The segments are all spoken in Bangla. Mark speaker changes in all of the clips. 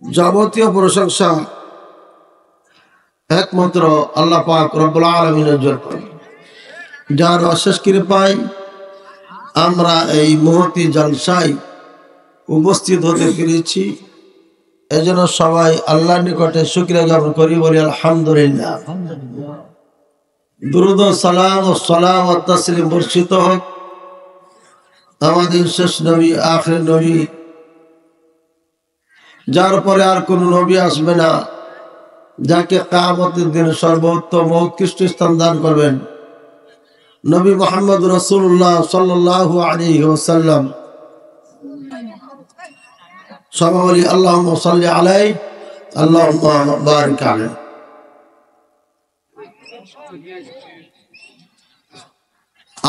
Speaker 1: যাবতীয় প্রশংসা একমাত্র আল্লাহ পাক রব্বুল আলামিনের জন্য, যার অশেষ কৃপায় আমরা এই মুহূর্তে জলসায় উপস্থিত হতে পেরেছি। এজন্য সবাই আল্লাহর নিকটে শুকরিয়া জ্ঞাপন করি, বলি আলহামদুলিল্লাহ। দুরূদ ও সালাম ও সালাম ও তাসলিম বর্ষিত হোক আমাদের শেষ নবী, আখির নবী, যার পরে আর কোন নবী আসবে না, যাকে কিয়ামতের দিন সর্বোত্তম ও উৎকৃষ্ট স্থান দান করবেন, নবী মুহাম্মদ রাসূলুল্লাহ সাল্লাল্লাহু আলাইহি ওয়াসাল্লাম। সবাই বলি আল্লাহুম্মা সাল্লি আলাইহি, আল্লাহুম্মা বারিক আলাইহি।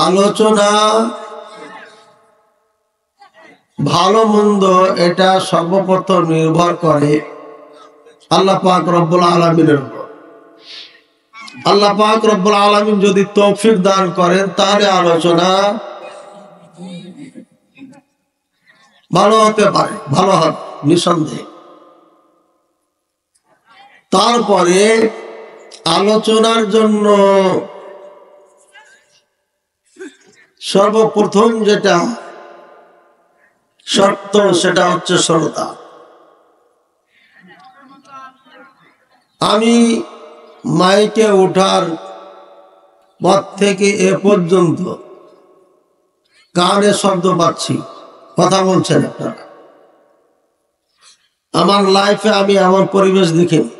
Speaker 1: আলোচনা ভালো মন্দ এটা সর্বপ্রথম নির্ভর করে আল্লাহ পাক রব্বুল আলামিনের উপর। আল্লাহ পাক রব্বুল আলামিন যদি তৌফিক দান করেন তাহলে আলোচনা ভালো হতে পারে, ভালো হবে নিঃসন্দেহে। তারপরে আলোচনার জন্য সর্বপ্রথম যেটা শর্ত সেটা হচ্ছে শ্রোতা। আমি মাইকে ওঠার পর থেকে এ পর্যন্ত কানে শব্দ পাচ্ছি, কথা বলছেন আপনারা। আমার লাইফে আমি এমন পরিবেশ দেখিনি।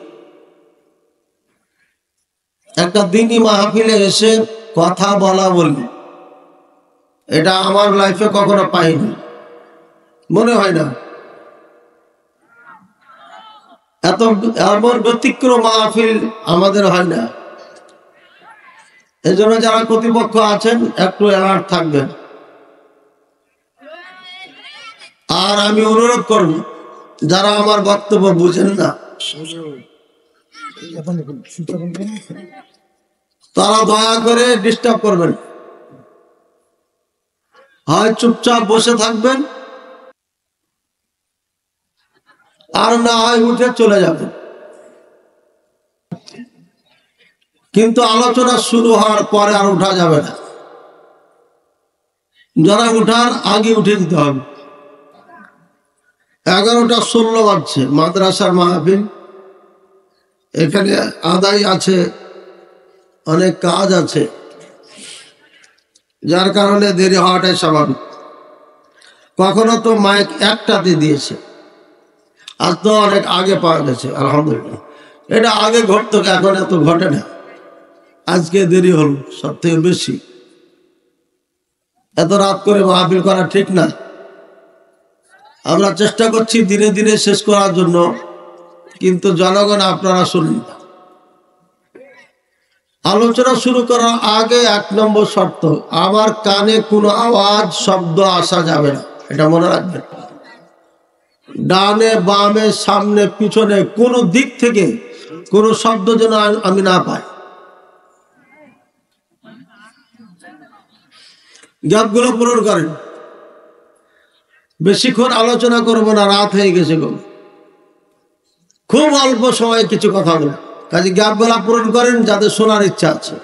Speaker 1: একটা দিনই মাহফিলে এসে কথা বলা বলি, এটা আমার লাইফে কখনো পাইনি, মনে হয় না। এমন ব্যতিক্রম মাহফিল আমাদের হয় না। এই জন্য যারা কর্তৃপক্ষ আছেন একটু অ্যালার্ট থাকবেন। আর আমি অনুরোধ করব, যারা আমার বক্তব্য বুঝেন না তারা দয়া করে ডিস্টার্ব করবেন, হয় চুপচাপ বসে থাকবেন আর না হয় উঠে চলে যাবেন। কিন্তু আলোচনা শুরু হওয়ার পরে আর উঠা যাবে না। যারা উঠার আগে উঠে দিতে হবে। 11:16 বাজছে, মাদ্রাসার মাহফিল, এখানে আদায় আছে, অনেক কাজ আছে, যার কারণে দেরি হওয়াটাই স্বাভাবিক। কখনো তো মাইক একটাতে দিয়েছে, আজ তো অনেক আগে পাওয়া গেছে, আলহামদুলিল্লাহ। এটা আগে ঘটতো, এখন এত ঘটে না। আজকে দেরি হল সব থেকে বেশি। এত রাত করে মাহফিল করা ঠিক না। আমরা চেষ্টা করছি ধীরে ধীরে শেষ করার জন্য, কিন্তু জনগণ আপনারা শুনুন। আলোচনা শুরু করার আগে 1 নম্বর শর্ত, আমার কানে কোনো আওয়াজ শব্দ আসা যাবে না, এটা মনে রাখবেন। ডানে বামে সামনে পিছনে কোন দিক থেকে কোনো শব্দ যেন আমি না পাই। গ্যাপগুলো পূরণ করেন। বেশিক্ষণ আলোচনা করবো না, রাত হয়ে গেছে গো, খুব অল্প সময়ে কিছু কথা বলে, কাজে গ্যাপগুলা পূরণ করেন যাদের শোনার ইচ্ছা আছে।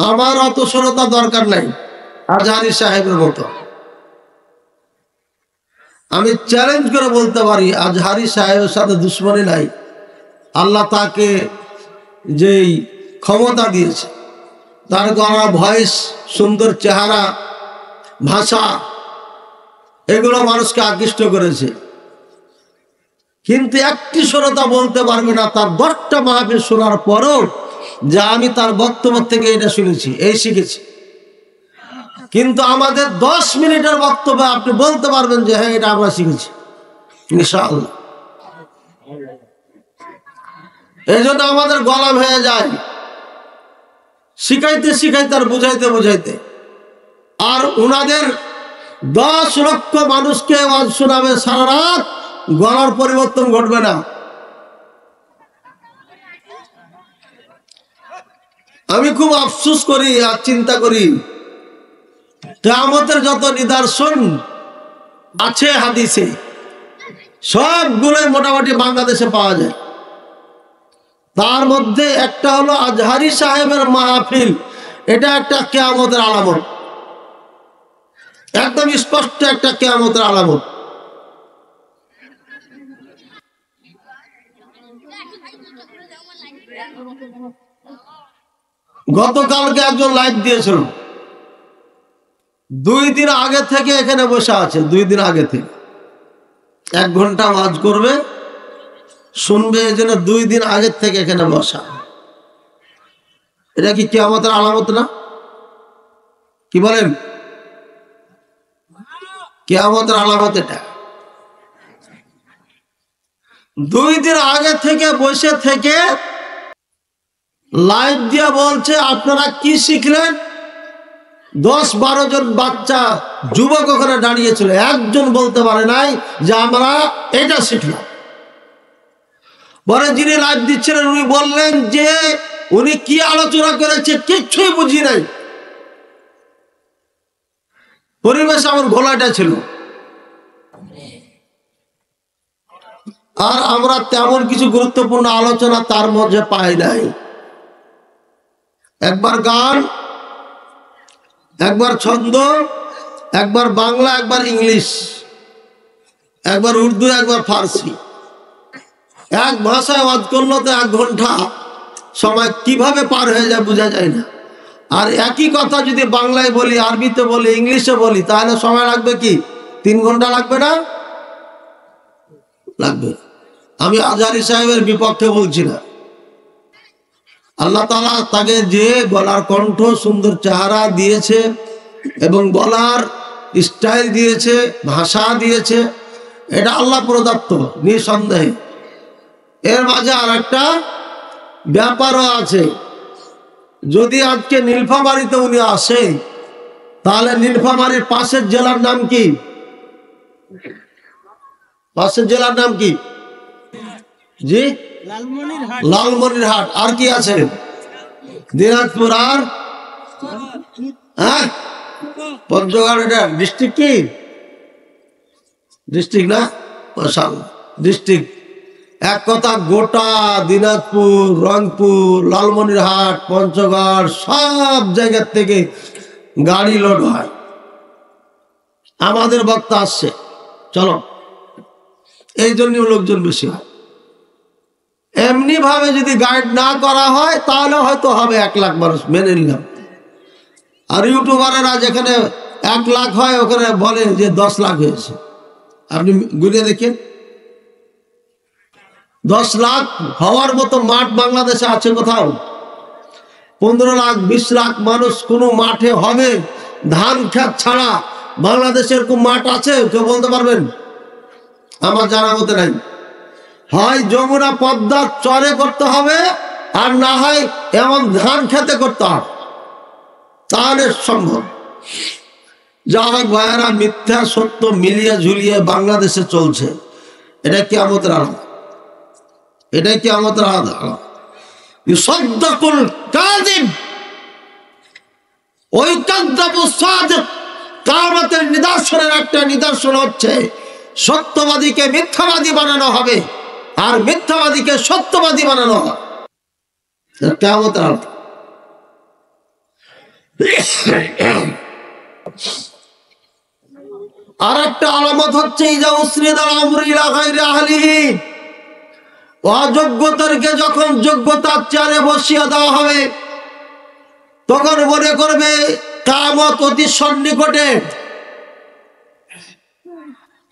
Speaker 1: আমার অত শ্রোতা দরকার নাই আজহারী সাহেবের মতো। আমি চ্যালেঞ্জ করে বলতে পারি আজহারী সাহেবের সাথে দুশ্মনী নাই। আল্লাহ তাকে যেই ক্ষমতা দিয়েছে, তার গলা, ভয়েস, সুন্দর চেহারা, ভাষা, এগুলো মানুষকে আকৃষ্ট করেছে। কিন্তু একটি শ্রোতা বলতে পারবে না তার 10টা মাহফিল শোনার পরও যে আমি তার বক্তব্য থেকে এটা শুনেছি, এই শিখেছি। কিন্তু আমাদের 10 মিনিটের বক্তব্যে আপনি বলতে পারবেন যে হ্যাঁ এটা আমরা শিখেছি ইনশাআল্লাহ। এই জন্য আমাদের গলা ভেঙে যায় শিখাইতে শিখাইতে আর বুঝাইতে বুঝাইতে। আর ওনাদের 10 লক্ষ মানুষকে ওয়াজ শোনাবে সারা রাত, গলার পরিবর্তন ঘটবে না। আমি খুব আফসোস করি আর চিন্তা করি, কিয়ামতের যত নিদর্শন আছে হাদিসে, সবগুলোই মোটামুটি বাংলাদেশে পাওয়া যায়। তার মধ্যে একটা হলো আজহারি সাহেবের মাহফিল, এটা একটা কিয়ামতের আলামত, একদম স্পষ্ট একটা কিয়ামতের আলামত। গতকালকে একজন লাইভ দিয়েছিল, 2 দিন আগে থেকে এখানে বসে আছে, 2 দিন আগে থেকে 1 ঘন্টা ওয়াজ করবে, শুনবে, এই জন্য 2 দিন আগের থেকে এখানে বসা। এটা কি কিয়ামতের আলামত না? কি বলেন? কিয়ামতের আলামত এটা। 2 দিন আগে থেকে বসে থেকে লাইভ দিয়ে বলছে আপনারা কি শিখলেন। 10-12 জন বাচ্চা যুবক ওখানে দাঁড়িয়েছিল, একজন বলতে পারে নাই যে আমরা এটা শিখলাম। পরে যিনি লাইভ দিচ্ছিলেন উনি বললেন যে উনি কি আলোচনা করেছে কিচ্ছুই বুঝি নাই, পরিবেশ আমার ঘোলাটা ছিল। আর আমরা তেমন কিছু গুরুত্বপূর্ণ আলোচনা তার মধ্যে পাই নাই। একবার গান, একবার ছন্দ, একবার বাংলা, একবার ইংলিশ, একবার উর্দু, একবার ফার্সি, এক ভাষায় ওয়াজ করলো তো 1 ঘন্টা সময় কিভাবে পার হয়ে যায় বোঝা যায় না। আর একই কথা যদি বাংলায় বলি, আরবিতে বলি, ইংলিশে বলি, তাহলে সময় লাগবে কি 3 ঘন্টা লাগবে না? লাগবে। আমি আজহারি সাহেবের বিপক্ষে বলছি না। আল্লাহ তাআলা তাকে যে গলার কণ্ঠ, সুন্দর চেহারা দিয়েছে এবং বলার স্টাইল দিয়েছে, ভাষা দিয়েছে, এটা আল্লাহ প্রদত্ত নিঃসন্দেহে। এর মাঝে আর একটা ব্যাপারও আছে। যদি আজকে নীলফামারীতে উনি আসে, তাহলে নীলফামারীর পাশের জেলার নাম কি? পাশের জেলার নাম কি? জি, লালমনিরহাট। আর কি আছে? দিনাজপুর আর পঞ্চগড়। এটা ডিস্ট্রিক্ট কি? ডিস্ট্রিক্ট না? ডিস্ট্রিক্ট। এক কথা গোটা দিনাজপুর, রংপুর, লালমনিরহাট, পঞ্চগড় সব জায়গার থেকে গাড়ি লোড হয়। আমাদের বক্তা আসছে, চলো, এই জন্য লোকজন বেশি হয়। এমনি ভাবে যদি গাইড না করা হয় তাহলে হয়তো হবে 1 লাখ মানুষ, মেনে নিলাম। আর ইউটিউবারেরা যেখানে 1 লাখ হয় ওখানে বলে যে 10 লাখ হয়েছে। আপনি গুনে দেখেন, 10 লাখ হওয়ার মতো মাঠ বাংলাদেশে আছে কোথাও? 15 লাখ 20 লাখ মানুষ কোন মাঠে হবে? ধান খেত ছাড়া বাংলাদেশে এরকম মাঠ আছে? কেউ বলতে পারবেন? আমার জানা মতে নাই। হয় যমুনা পদ্মা চরে করতে হবে, আর না হয় এমন ধান খেতে করতে হবে, তাহলে সম্ভব। যা হোক ভাইয়েরা, মিথ্যা সত্য মিলিয়ে ঝুলিয়ে বাংলাদেশে চলছে। এটা কিয়ামতের আলামত, এটাই কিয়ামতের আলামত। ইউসাদ্দাকুল কাযিব ওয়া ইউকাযযাবু সাদিক। কিয়ামতের নিদর্শনের একটা নিদর্শন হচ্ছে সত্যবাদীকে মিথ্যাবাদী বানানো হবে, আর মিথ্যাবাদীকে সত্যবাদী বানানো হবে। কিয়ামতের আলামত। আর একটা আলামত হচ্ছে ইজা উসরিদাল আমরু ইলা গায়রি আহলিহি। অযোগ্যতাকে যখন যোগ্যতার চেয়ারে বসিয়ে দেওয়া হবে, তখন মনে করবে কিয়ামত অতি সন্নিকটে।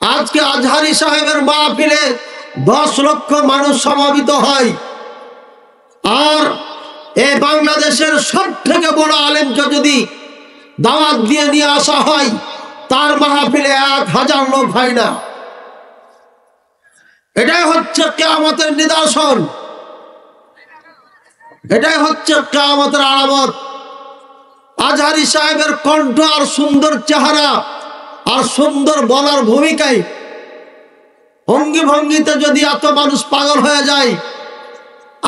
Speaker 1: আজকে আজহারি সাহেবের মাহফিলে 10 লক্ষ মানুষ সমবেত হয়, আর এই বাংলাদেশের সব থেকে বড় আলেমকে যদি দাওয়াত দিয়ে নিয়ে আসা হয়, তার মাহফিলে 1000 লোক হয় না। এটাই হচ্ছে কিয়ামতের নিদর্শন, এটাই হচ্ছে কিয়ামতের আলামত। আজহারি সাহেবের কণ্ঠ আর সুন্দর চেহারা আর সুন্দর বলার ভূমিকায়, অঙ্গি ভঙ্গিতে যদি এত মানুষ পাগল হয়ে যায়।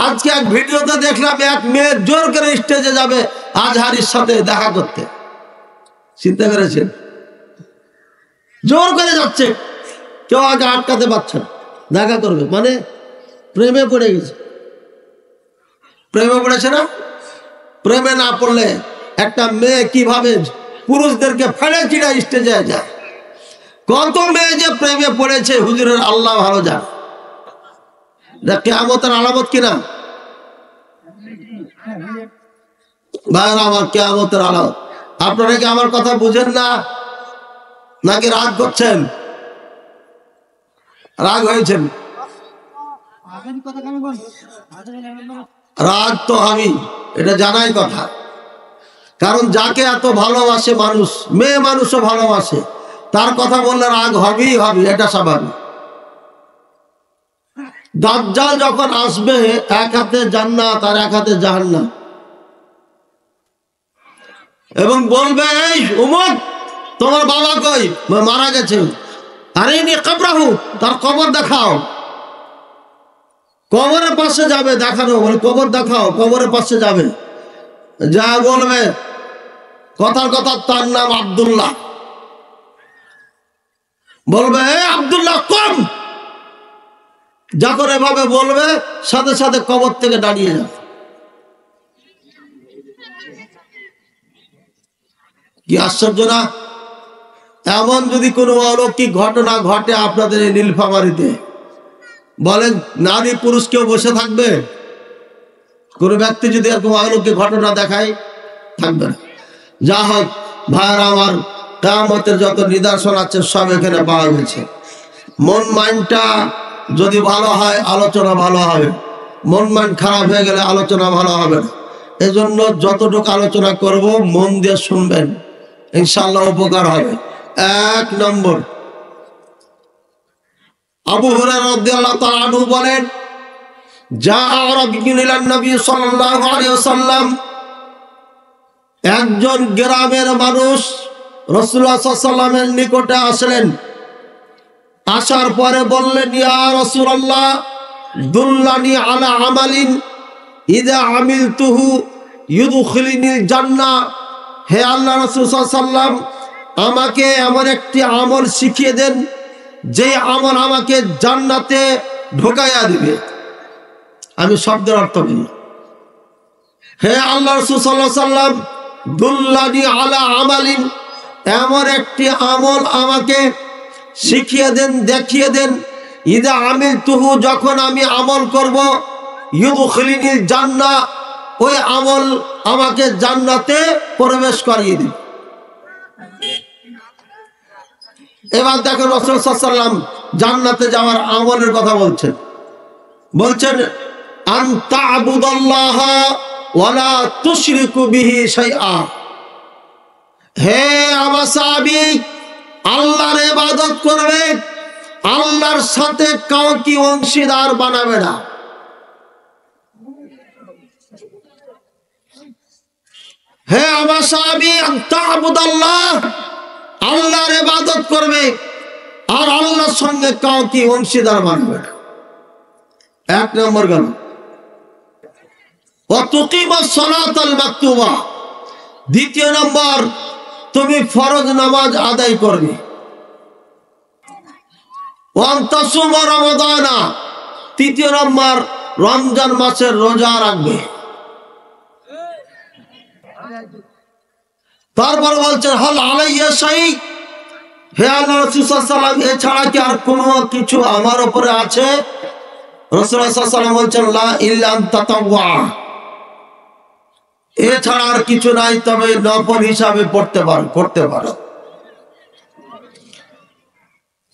Speaker 1: আজকে এক ভিডিওতে দেখলাম এক মেয়ে জোর করে স্টেজে যাবে আজহারির সাথে দেখা করতে। চিন্তা করেছেন? জোর করে যাচ্ছে, কেউ আগে আটকাতে পারছে না, দেখা করবে মানে প্রেমে পড়ে গেছে। প্রেমে পড়েছে না? প্রেমে না পড়লে একটা মেয়ে কিভাবে পুরুষদেরকে ফেলে চিড়া স্টেজে যায়। কত মেয়ে যে প্রেমে পড়েছে হুজুরের আল্লাহ ভালো জানে। কিয়ামতের আলামত কিনা ভাইরা আমার, কিয়ামতের আলামত। আপনারা কি আমার কথা বুঝেন না নাকি রাগ করছেন? রাগ হয়েছেন? রাগ তো আমি, এটা জানাই কথা। কারণ যাকে এত ভালোবাসে মানুষ, মেয়ে মানুষও ভালোবাসে, তার কথা বললে রাগ হবেই হবে, এটা স্বাভাবিক। দাজ্জাল যখন আসবে এক হাতে জান্নাত আর এক হাতে জাহান্নাম, এবং বলবে এই উমর তোমার বাবা কই? মারা গেছে। আরে নি কবরাহু, তার কবর দেখাও। কবরের পাশে যাবে, দেখানো বলে কবর দেখাও, কবরের পাশে যাবে, যা বলবে কথার কথা তার নাম আব্দুল্লাহ। বলবে এ আব্দুল্লাহ কম, যখন এভাবে বলবে সাথে সাথে কবর থেকে দাঁড়িয়ে যাবে। কি আশ্চর্য না? এমন যদি কোনো অলৌকিক ঘটনা ঘটে আপনাদের এই নীলফামারীতে, বলেন নারী পুরুষ কেউ বসে থাকবে? কোন ব্যক্তি যদি এরকম অলৌকিক ঘটনা দেখায়, থাকবে না। যা হোক ভাইরা আমার, কিয়ামতের যত নিদর্শন আছে সব এখানে পাওয়া গেছে। মন মাইন্ডটা যদি ভালো হয় আলোচনা ভালো হবে, মন মাইন্ড খারাপ হয়ে গেলে আলোচনা ভালো হবে না। এজন্য যতটুকু আলোচনা করব মন দিয়ে শুনবেন, ইনশাআল্লাহ উপকার হবে। এক নম্বর, আবু হুরায়রা রাদিয়াল্লাহু তাআলা আনহু বলেন, যা আরাবিয়্যুন ইলান নবী সাল্লাল্লাহু আলাইহি ওয়াসাল্লাম, একজন গ্রামের মানুষ রাসূলুল্লাহ সাল্লাল্লাহু আলাইহি ওয়াসাল্লামের নিকটে আসলেন। আসার পরে বললেন, ইয়া রাসূলুল্লাহ দুল্লানি আলা আমালিন ইযা আমিলতুহু ইউদখিলুনিল জান্নাহ। হে আল্লাহ রাসূল সাল্লাল্লাহু আলাইহি ওয়াসাল্লাম, আমাকে এমন একটি আমল শিখিয়ে দেন যে আমল আমাকে জান্নাতে ঢোকাইয়া দিবে। আমি শব্দের অর্থ বলি, হে আল্লাহ রাসূল সাল্লাল্লাহু আলাইহি ওয়াসাল্লাম দুল্লানি আলা আমালিন, এমন একটি আমল আমাকে শিখিয়ে দেন, দেখিয়ে দেন, ইযা আমিলতুহু, যখন আমি আমল করব, ইউদখিলুনিল জান্নাহ, ওই আমল আমাকে জান্নাতে প্রবেশ করিয়ে দিবে। এবার দেখেন রাসূল সাল্লাল্লাহু আলাইহি ওয়াসাল্লাম জান্নাতে যাওয়ার আমলের কথা বলছেন। বলছেন আন তা'বুদাল্লাহ ওয়া লা তুশরিকু বিহি শাইআ। হে আমার সাহাবী, আল্লাহর ইবাদত করবে, আল্লাহর সাথে কাউকে অংশীদার বানাবে না। হে আমার সাহাবী, আন তা'বুদাল্লাহ, আল্লাহর ইবাদত করবে আর আল্লাহর সঙ্গে কাউকে অংশীদার বানাবে না। এক নম্বর গেল। ওয়া তুকিমাস সালাতাল মাকতুবা, দ্বিতীয় নম্বর তুমি ফরজ নামাজ আদায় করবে। ওয়া তাসুমা রমাদানা, তৃতীয় নম্বর রমজান মাসের রোজা রাখবে। তারপর বলছেন হাল আলাইয়া শাই, হে আল্লাহ রাসূল সাল্লাল্লাহু আলাইহি ওয়াসাল্লাম, এছাড়া কি আর কোনো কিছু আমার উপরে আছে? রাসূলুল্লাহ সাল্লাল্লাহু আলাইহি ওয়াসাল্লাম বলছেন লা ইল্লা আন তাতাওয়া, এছাড়া আর কিছু নাই, তবে নফল হিসাবে করতে পারো।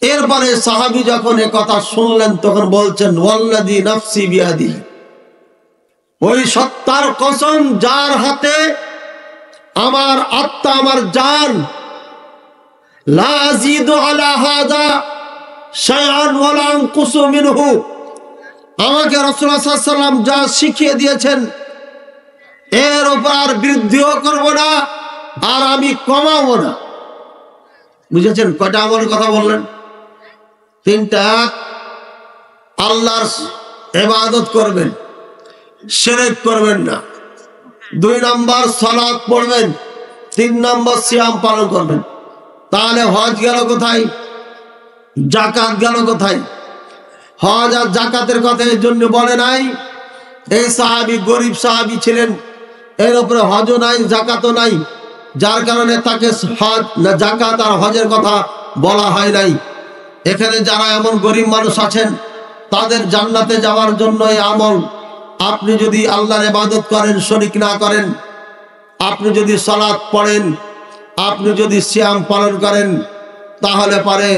Speaker 1: এরপরে সাহাবী যখন এ কথা শুনলেন তখন বলছেন ওয়াল্লাযী নাফসি বিয়াদি, ওই সত্তার কসম যার হাতে আমার আত্মা, আমার জান, লা আযীদু আলা হাযা শাইআন ওয়া লা আনকুসু মিনহু, আমাকে রাসূলুল্লাহ সাল্লাল্লাহু আলাইহি ওয়াসাল্লাম যা শিখিয়ে দিয়েছেন এর উপর বৃদ্ধিও করব না আর আমি কমাবো না। বুঝেছেন কয়টা আমলের কথা বললেন? তিনটা। আল্লাহর ইবাদত করবেন, শিরক করবেন না। 2 নম্বর সালাত পড়বেন, 3 নম্বর সিয়াম পালন করবেন। তাহলে হজ গেল কোথায়? জাকাত গেল কোথায়? হজ আর জাকাতের কথা এর জন্য বলে নাই। এই সাহাবী গরিব সাহাবী ছিলেন, এর উপরে হজও নাই জাকাতও নাই, যার কারণে তাকে হজ না জাকাত আর হজের কথা বলা হয় নাই। এখানে যারা এমন গরিব মানুষ আছেন তাদের জান্নাতে যাওয়ার জন্য এই আমল, আপনি যদি আল্লাহর ইবাদত করেন, শরীক না করেন, আপনি যদি সালাত পড়েন, আপনি যদি সিয়াম পালন করেন, তাহলে পারে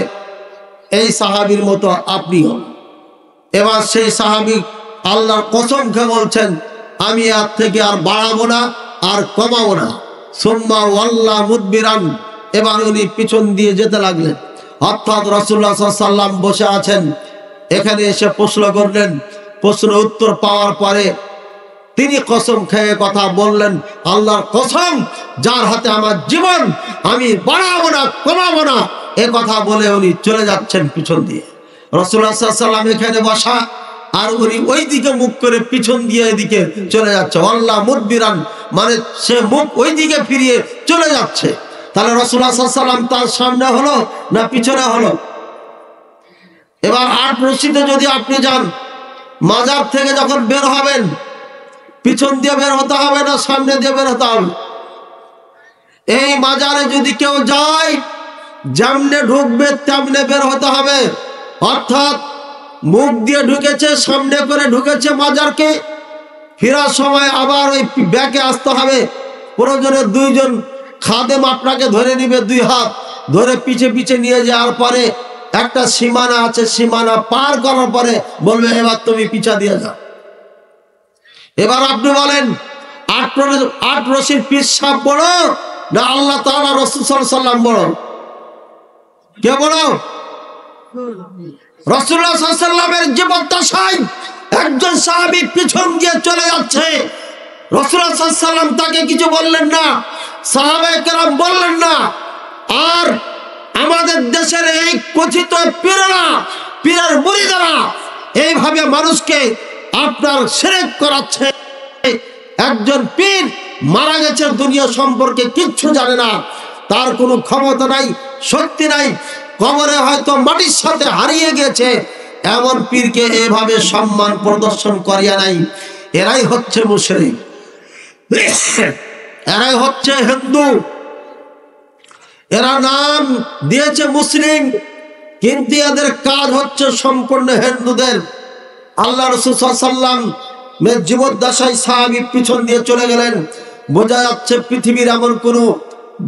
Speaker 1: এই সাহাবীর মতো আপনি হন। এবার সেই সাহাবী আল্লাহর কসম খেয়ে বলছেন, আমি এর থেকে আর বাড়াবো না আর কমাবো না। সুম্মা ওয়াল্লা মুদবিরান, এবার উনি পিছন দিয়ে যেতে লাগলেন। অর্থাৎ রাসূলুল্লাহ সাল্লাল্লাহু আলাইহি ওয়াসাল্লাম বসে আছেন, এখানে এসে প্রশ্ন করলেন। প্রশ্ন উত্তর পাওয়ার পরে তিনি কসম খেয়ে কথা বললেন, আল্লাহর কসম যার হাতে আমার জীবন, আমি বাড়াবো না কমাবো না, এ কথা বলে উনি চলে যাচ্ছেন পিছন দিয়ে। রাসূলুল্লাহ সাল্লাল্লাহু আলাইহি ওয়াসাল্লাম এখানে বসা, আর উনি ওই দিকে মুখ করে পিছন দিয়ে এদিকে চলে যাচ্ছে। আল্লাহ মুদবিরান মানে সে মুখ ওই দিকে ফিরিয়ে চলে যাচ্ছে। তাহলে রাসূলুল্লাহ সাল্লাল্লাহু আলাইহি ওয়াসাল্লাম তার সামনে হলো না পিছনে হলো? এবার 8 রশিদে যদি আপনি যান, মাজার থেকে যখন বের হবেন, পিছন দিয়ে বের হতে হবে না সামনে দিয়ে বের হতে হবে? এই মাজারে যদি কেউ যায়, যেমনে ঢুকবে তেমনে বের হতে হবে। অর্থাৎ মুখ দিয়ে ঢুকেছে, সামনে করে ঢুকেছে মাজারকে, ফেরার সময় আবার ওই ব্যাকে আসতে হবে। প্রয়োজনে 2 জন খাদেম আপনাকে ধরে নিবে, 2 হাত ধরে পিছে পিছে নিয়ে যাওয়ার পরে একটা সীমানা আছে, সীমানা পার করার পরে বলবে এবার তুমি পিছা দিয়ে যাও। এবার আপনি বলেন 8 রশির পীর সাহেব বড় না আল্লাহ তাআলা রাসূল সাল্লাল্লাহু আলাইহি ওয়াসাল্লাম বড়? কে বড়? রাসূলুল্লাহ সাল্লাল্লাহু আলাইহি ওয়াসাল্লামের জীবদ্দশায় একজন সাহাবী পিছন দিয়ে চলে যাচ্ছে, রাসূলুল্লাহ সাল্লাল্লাহু আলাইহি ওয়াসাল্লাম তাকে কিছু বললেন না, সাহাবায়ে কেরাম বললেন না। আর আমাদের দেশের এই কথিত পীররা, পীরের মুরিদরা এইভাবে মানুষকে আপনার শিরক করাচ্ছে। একজন পীর মারা গেছে, দুনিয়া সম্পর্কে কিচ্ছু জানে না, তার কোনো ক্ষমতা নাই, শক্তি নাই, কবরে হয়তো মাটির সাথে হারিয়ে গেছে, এমন পীরকে এভাবে সম্মান প্রদর্শন করিয়া নাই। এরাই হচ্ছে মুশরিক, এরাই হচ্ছে হিন্দু। এরা নাম দিয়েছে মুসলিম, কিন্তু এদের কাজ হচ্ছে সম্পূর্ণ হিন্দুদের। আল্লাহ রাসূল সাল্লাল্লাহু আলাইহি ওয়াসাল্লাম জীবদ্দশায় সাহাবী পিছন দিয়ে চলে গেলেন। বোঝা যাচ্ছে পৃথিবীর এমন কোনো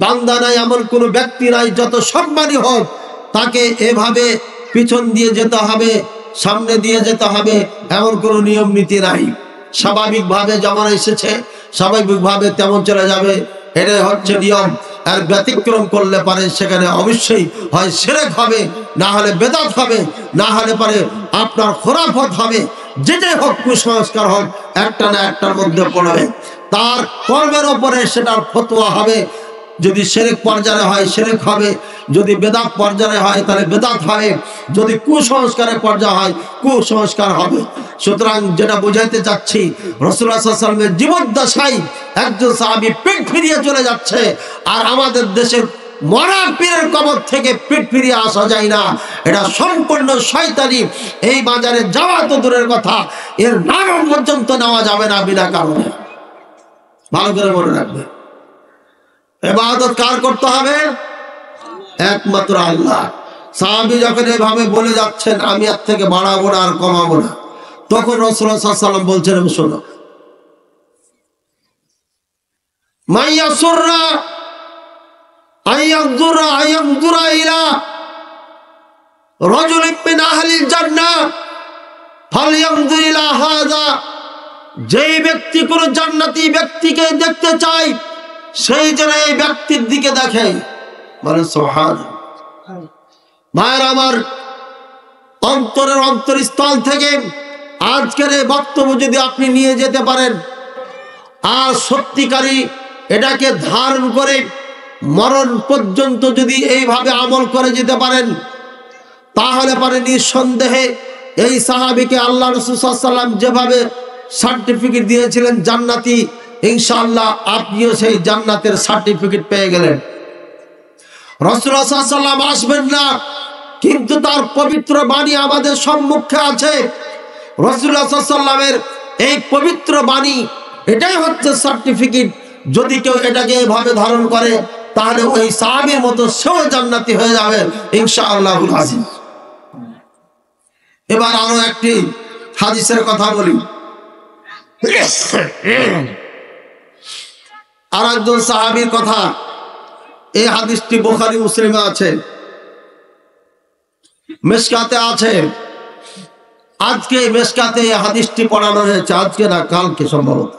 Speaker 1: বান্দা নাই, এমন কোনো ব্যক্তি নাই, যত সম্মানী হোক তাকে এভাবে পিছন দিয়ে যেতে হবে, সামনে দিয়ে যেতে হবে, এমন কোনো নিয়ম নীতি নাই। স্বাভাবিকভাবে যেমন এসেছে স্বাভাবিকভাবে তেমন চলে যাবে, এটাই হচ্ছে নিয়ম। আর ব্যতিক্রম করলে পারে সেখানে অবশ্যই হয় শিরক হবে, না হলে বেদাত হবে, না হলে পারে আপনার খুরাফত হবে। যেটাই হোক, কুসংস্কার হোক, একটা না একটার মধ্যে পড়বে। তার কর্মের ওপরে সেটার ফতোয়া হবে। যদি শিরক পর্যায়ে হয় শিরক হবে, যদি বেদাত পর্যায়ে হয় তাহলে বেদাত হবে, যদি কুসংস্কারের পর্যায়ে হয় কুসংস্কার হবে। সুতরাং যেটা বুঝাইতে চাচ্ছি, রাসূলুল্লাহ সাল্লাল্লাহু আলাইহি ওয়াসাল্লামের জীবদ্দশায় একজন সাহাবী পিঠ ফিরিয়ে চলে যাচ্ছে, আর আমাদের দেশের মরা পীরের কবর থেকে পিঠ ফিরিয়ে আসা যায় না। এটা সম্পূর্ণ শয়তানি। এই বাজারে যাওয়া তো দূরের কথা, এর নাম পর্যন্ত নেওয়া যাবে না বিনা কারণে। ভালো করে মনে রাখবে, ইবাদত কার করতে হবে? একমাত্র আল্লাহ। সাহাবী যখন এভাবে বলে যাচ্ছেন, আমি এর থেকে বাড়াবো না আর কমাবো না, তখন রাসূলুল্লাহ সাল্লাল্লাহু আলাইহি ওয়াসাল্লাম বলছেন, শোনো, মাইয়াসুররা আয়ানজুরা ইলা রাজুলিন মিন আহলিল জান্নাহ ফালয়ানজুর ইলা হাযা। যে ব্যক্তি কোন জান্নাতি ব্যক্তিকে দেখতে চায়, সেই যেন এই ব্যক্তির দিকে দেখে। মানে সুবহানাল্লাহ। ভাইরা আমার, অন্তরের অন্তরস্থল থেকে আজকের এই বক্তব্য যদি আপনি নিয়ে যেতে পারেন, আর সত্যিকারী এটাকে ধারণ করে মরণ পর্যন্ত যদি এইভাবে আমল করে যেতে পারেন, তাহলে পারে নিঃসন্দেহে এই সাহাবীকে আল্লাহ রাসূল সাল্লাল্লাহু আলাইহি ওয়াসাল্লাম যেভাবে সার্টিফিকেট দিয়েছিলেন জান্নাতি, ইনশাআল্লাহ আপনিও সেই জান্নাতের সার্টিফিকেট পেয়ে গেলেন। রাসূলুল্লাহ সাল্লাল্লাহু আলাইহি ওয়াসাল্লাম আসবেন না, কিন্তু তার পবিত্র বাণী আমাদের সম্মুখে আছে। রাসূলুল্লাহ সাল্লাল্লাহু আলাইহি ওয়াসাল্লামের এই পবিত্র বাণী, এটাই হচ্ছে সার্টিফিকেট। যদি কেউ এটাকে এভাবে ধারণ করে তাহলে ওই সাহাবীর মতো সেও জান্নাতি হয়ে যাবে ইনশাআল্লাহুল আজিজ। এবার আরো একটি হাদিসের কথা বলি। আর একজন সাহাবীর কথা, এই হাদিসটি বুখারী মুসলিমে আছে, মিশকাতে আছে। আজকে মিশকাতে এই হাদিসটি পড়ানো হয়েছে, আজকে না কালকে সম্ভবত।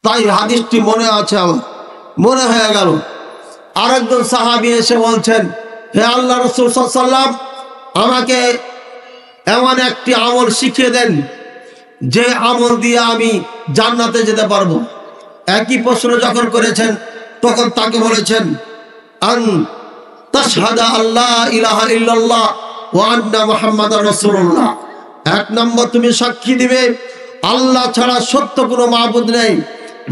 Speaker 1: তাই হাদিসটি মনে আছে, আমার মনে হয়ে গেল। আরেকজন সাহাবী এসে বলছেন, হে আল্লাহ রাসূল সাল্লাল্লাহু আলাইহি ওয়াসাল্লাম, আমাকে এমন একটি আমল শিখিয়ে দেন যে আমল দিয়ে আমি জান্নাতে যেতে পারবো। একই প্রশ্ন যখন করেছেন তখন তাকে বলেছেন, আন তাশহাদা আল্লা ইলাহা ইল্লাল্লাহ ওয়া আন্না মুহাম্মাদার রাসূলুল্লাহ। এক নম্বর, তুমি সাক্ষী দিবে আল্লাহ ছাড়া সত্য কোনো মাবুদ নেই,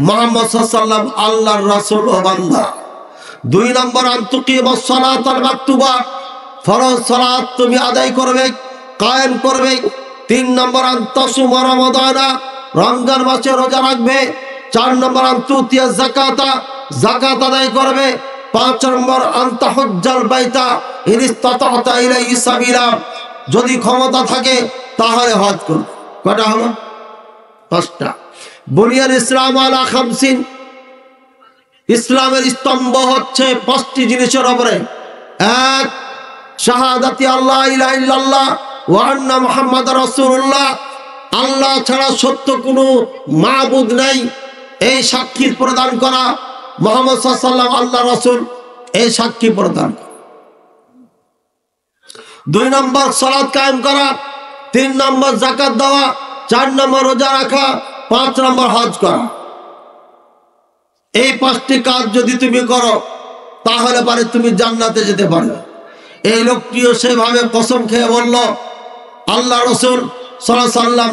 Speaker 1: মুহাম্মদ সাল্লাল্লাহু আলাইহি ওয়াসাল্লাম আল্লাহর রাসূল ও বান্দা। দুই নম্বর, আন তুকিমাস সালাতাল মাকতুবা, ফরজ সালাত তুমি আদায় করবে, কায়েম করবে। তিন নম্বর, আন তাসুমা রমাদানা, রমজান মাসে রোজা রাখবে। চার নম্বর, আন তুতিয়া যাকাতা, যাকাত আদায় করবে। পাঁচ নম্বর, আন তাহুজ্জাল বাইতা ইন ইসতাতা'তা ইলাইহি সাবিলা, যদি ক্ষমতা থাকে তাহলে হজ করো। কয়টা হলো? পাঁচটা। বুনিয়াল ইসলাম আলা খামসিন, ইসলামের স্তম্ভ হচ্ছে পাঁচটি জিনিসের উপরে। এক, শাহাদাতি আল্লাহ ইলাহা ইল্লাল্লাহ ওয়া আন্না মুহাম্মাদার রাসূলুল্লাহ, আল্লাহ ছাড়া সত্য কোনো মাবুদ নাই, এই সাক্ষী প্রদান করা। মুহাম্মদ সাল্লাল্লাহু আলাইহি ওয়াসাল্লাম আল্লাহর রাসূল, এই সাক্ষী প্রদান করা। দুই নম্বর, সালাত কায়েম করা। তিন নম্বর, যাকাত দেওয়া। চার নম্বর, রোজা রাখা। পাঁচ নম্বর, হজ করা। এই পাঁচটি কাজ যদি তুমি করো তাহলে পারে তুমি জান্নাতে যেতে পারবে। এই লোকটিও সেভাবে কসম খেয়ে বলল, আল্লাহ রাসূল সাল্লাল্লাহু আলাইহি ওয়াসাল্লাম,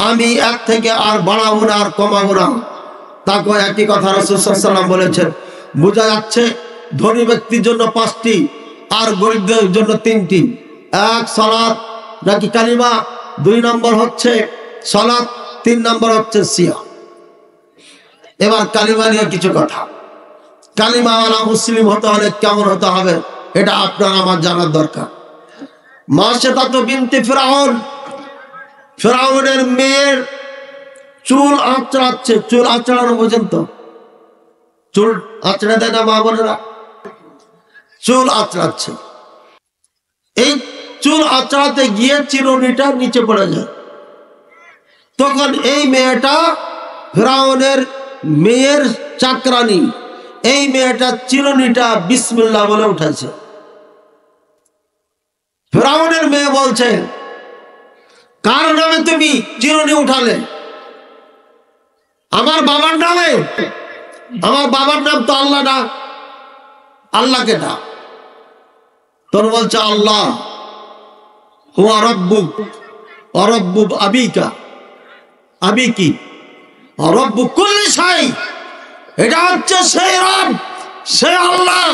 Speaker 1: আমি এক থেকে আর বাড়াবো না, আর কমাবো না। তাকে একই কথা রাসূল সাল্লাল্লাহু আলাইহি ওয়াসাল্লাম বলেছেন। বোঝা যাচ্ছে ধনী ব্যক্তির জন্য পাঁচটি আর গরিবদের জন্য তিনটি। এক, সালাত নাকি কালিমা। দুই নম্বর হচ্ছে সালাত। তিন নম্বর হচ্ছে সিয়াম। এবার কালিমা নিয়ে কিছু কথা। কালিমাওয়ালা মুসলিম হতে হলে কেমন হতে হবে এটা আপনার আমার জানার দরকার। মাশাতাত বিনতে ফিরআউন, ফিরআউনের মেয়ের চুল আঁচড়াচ্ছে। চুল আঁচড়ানো পর্যন্ত, চুল আঁচড়ে দেয় না মা বোনেরা? চুল আঁচড়াচ্ছে। এই চুল আঁচড়াতে গিয়ে চিরুনিটা নিচে পড়ে যায়। তখন এই মেয়েটা, ফিরআউনের মেয়ের চাকরানি, এই মেয়েটা চিরুনিটা বিসমিল্লাহ বলে উঠেছে। ফিরআউনের মেয়ে বলছে, কার নামে তুমি চিরুনি উঠালে? আমার বাবার নামে? আমার বাবার নাম তো আল্লাহ না, আল্লাহকে না। তোর বলছে আল্লাহ হুয়া রব্বুক ওয়া রব্বু আবিকা, আবিকি ওয়া রব্বু কুল্লি শাই। এটা হচ্ছে সেই রব, সেই আল্লাহ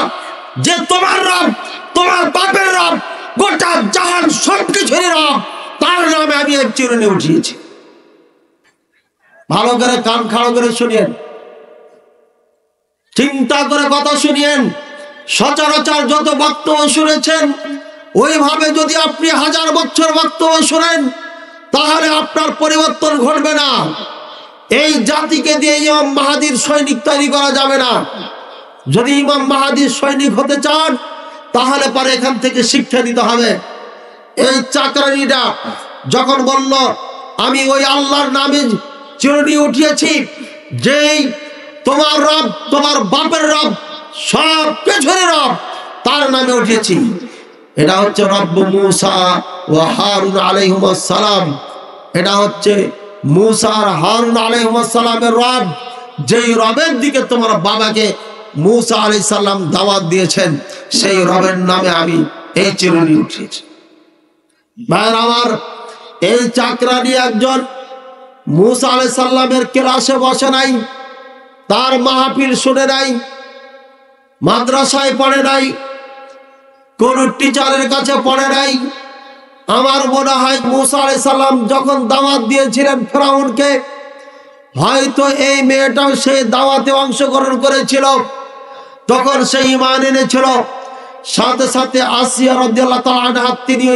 Speaker 1: যে তোমার রব, তোমার বাপের রব, গোটা জাহান সবকিছুর রব। তার নামে আমি এক চিরুনি উঠিয়েছি। ভালো করে কান খাড়া করে শুনিয়েন, চিন্তা করে কথা শুনিয়েন। সচরাচর যত বক্তব্য শুনেছেন ওইভাবে যদি আপনি 1000 বছর বক্তব্য শুনেন তাহলে আপনার পরিবর্তন ঘটবে না। এই জাতিকে দিয়ে ইমাম মাহাদির সৈনিক তৈরি করা যাবে না। যদি ইমাম মাহাদির সৈনিক হতে চান তাহলে পরে এখান থেকে শিক্ষা দিতে হবে। এই চাকরানিটা যখন বলল আমি ওই আল্লাহর নামে চিরুনি উঠিয়েছি, যেই তোমার রব, তোমার বাপের রব, সব কিছুর রব, তার নামে উঠিয়েছি। এটা হচ্ছে রব্বু মুসা ওয়া হারুন আলাইহিমুস সালাম। এটা হচ্ছে মুসা আর হারুন আলাইহিমুস সালামের রব, যেই রবের দিকে তোমার বাবাকে মুসা আলাইহিস সালাম দাওয়াত দিয়েছেন, সেই রবের নামে আমি এই চিরুনি উঠিয়েছি। ভাইরা আমার, এই চাকরানি একজন মুসা আলাইহিস সালামের ক্লাসে বসে নাই, তার মাহফিল শুনে নাই, মাদ্রাসায় পড়ে নাই, কোন টিচারের কাছে পড়ে নাই। আমার মনে হয় মুসা আলাইহিস সালাম যখন দাওয়াত দিয়েছিলেন ফেরাউনকে, হয়তো এই মেয়েটাও সেই দাওয়াতে অংশগ্রহণ করেছিল, তখন সে ঈমান এনেছিল। সাথে সাথে আসিয়া রাদিয়াল্লাহু তাআলা আনহা তিনিও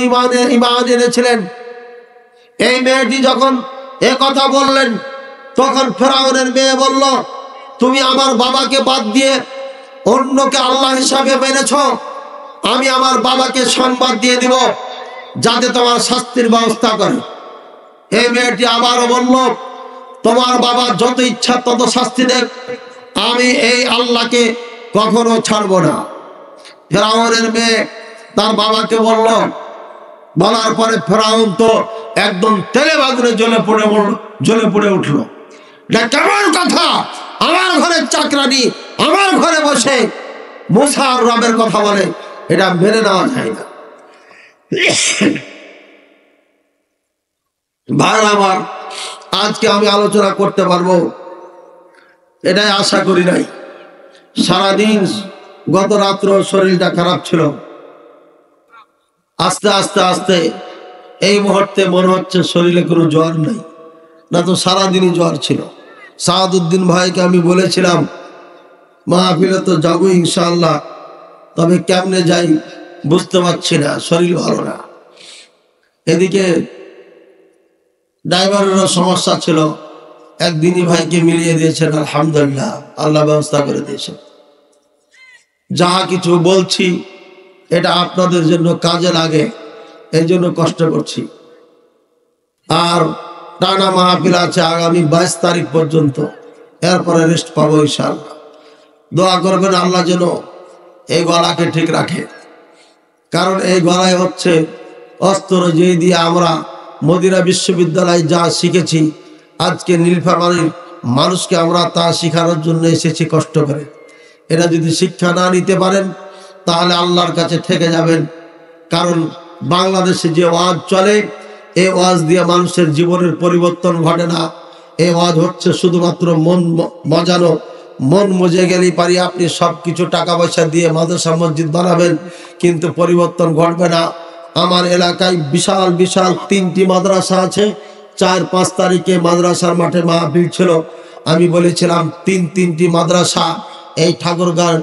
Speaker 1: ঈমান এনেছিলেন। এই মেয়েটি যখন এ কথা বললেন, তখন ফেরাউনের মেয়ে বলল, তুমি আমার বাবাকে বাদ দিয়ে অন্যকে আল্লাহ হিসাবে মেনেছ, আমি আমার বাবাকে সংবাদ দিয়ে দিব যাতে তোমার শাস্তির ব্যবস্থা করে। এই মেয়েটি আবারও বলল, তোমার বাবা যত ইচ্ছা তত শাস্তি দেখ, আমি এই আল্লাহকে কখনো ছাড়বো না। ফেরাউনের মেয়ে তার বাবাকে বলল। বলার পরে ফেরাউন তো একদম তেলে বাগুনে জ্বলে পড়ে উঠলো। এটা কেমন কথা? আমার ঘরের চাকরানি আমার ঘরে বসে মুসার রবের কথা বলে, এটা মেনে নেওয়া যায় না। ভাই আমার, আজকে আমি আলোচনা করতে পারবো এটাই আশা করি নাই। সারাদিন গত রাত্র শরীরটা খারাপ ছিল। আস্তে আস্তে আস্তে এই মুহূর্তে মনে হচ্ছে শরীরে কোনো জ্বর নেই, না তো সারাদিনই জ্বর ছিল। সাহাদউদ্দিন ভাইকে আমি বলেছিলাম মাহফিলে তো যাবো ইনশাআল্লাহ, তবে কেমনে যাই বুঝতে পারছি না, শরীর ভালো না। এদিকে ড্রাইভারেরও সমস্যা ছিল, একদিনই ভাইকে মিলিয়ে দিয়েছেন, আলহামদুলিল্লাহ, আল্লাহ ব্যবস্থা করে দিয়েছেন। যাহা কিছু বলছি এটা আপনাদের জন্য কাজে লাগে, এই জন্য কষ্ট করছি। আর টানা মাহফিল আছে আগামী 22 তারিখ পর্যন্ত, এরপরে রেস্ট পাবো ইনশাআল্লাহ। দোয়া করবেন আল্লাহ যেন এই গলাকে ঠিক রাখে, কারণ এই গলায় হচ্ছে অস্ত্র, যে দিয়ে আমরা মদিনা বিশ্ববিদ্যালয়ে যা শিখেছি, আজকে নীলফামারীর মানুষকে আমরা তা শেখানোর জন্য এসেছি কষ্ট করে। এটা যদি শিক্ষা না নিতে পারেন তাহলে আল্লাহর কাছে ঠেকে যাবেন। কারণ বাংলাদেশে যে ওয়াজ চলে, এই ওয়াজ দিয়ে মানুষের জীবনের পরিবর্তন ঘটে না। এই ওয়াজ হচ্ছে শুধুমাত্র মন মজানো। মন মজে গেলেই পারি আপনি সব কিছু টাকা পয়সা দিয়ে মাদ্রাসা মসজিদ বানাবেন, কিন্তু পরিবর্তন ঘটবে না। আমার এলাকায় বিশাল বিশাল 3টি মাদ্রাসা আছে। 4-5 তারিখে মাদ্রাসার মাঠে মাহফিল ছিল। আমি বলেছিলাম 3টি মাদ্রাসা, এই ঠাকুরগাঁও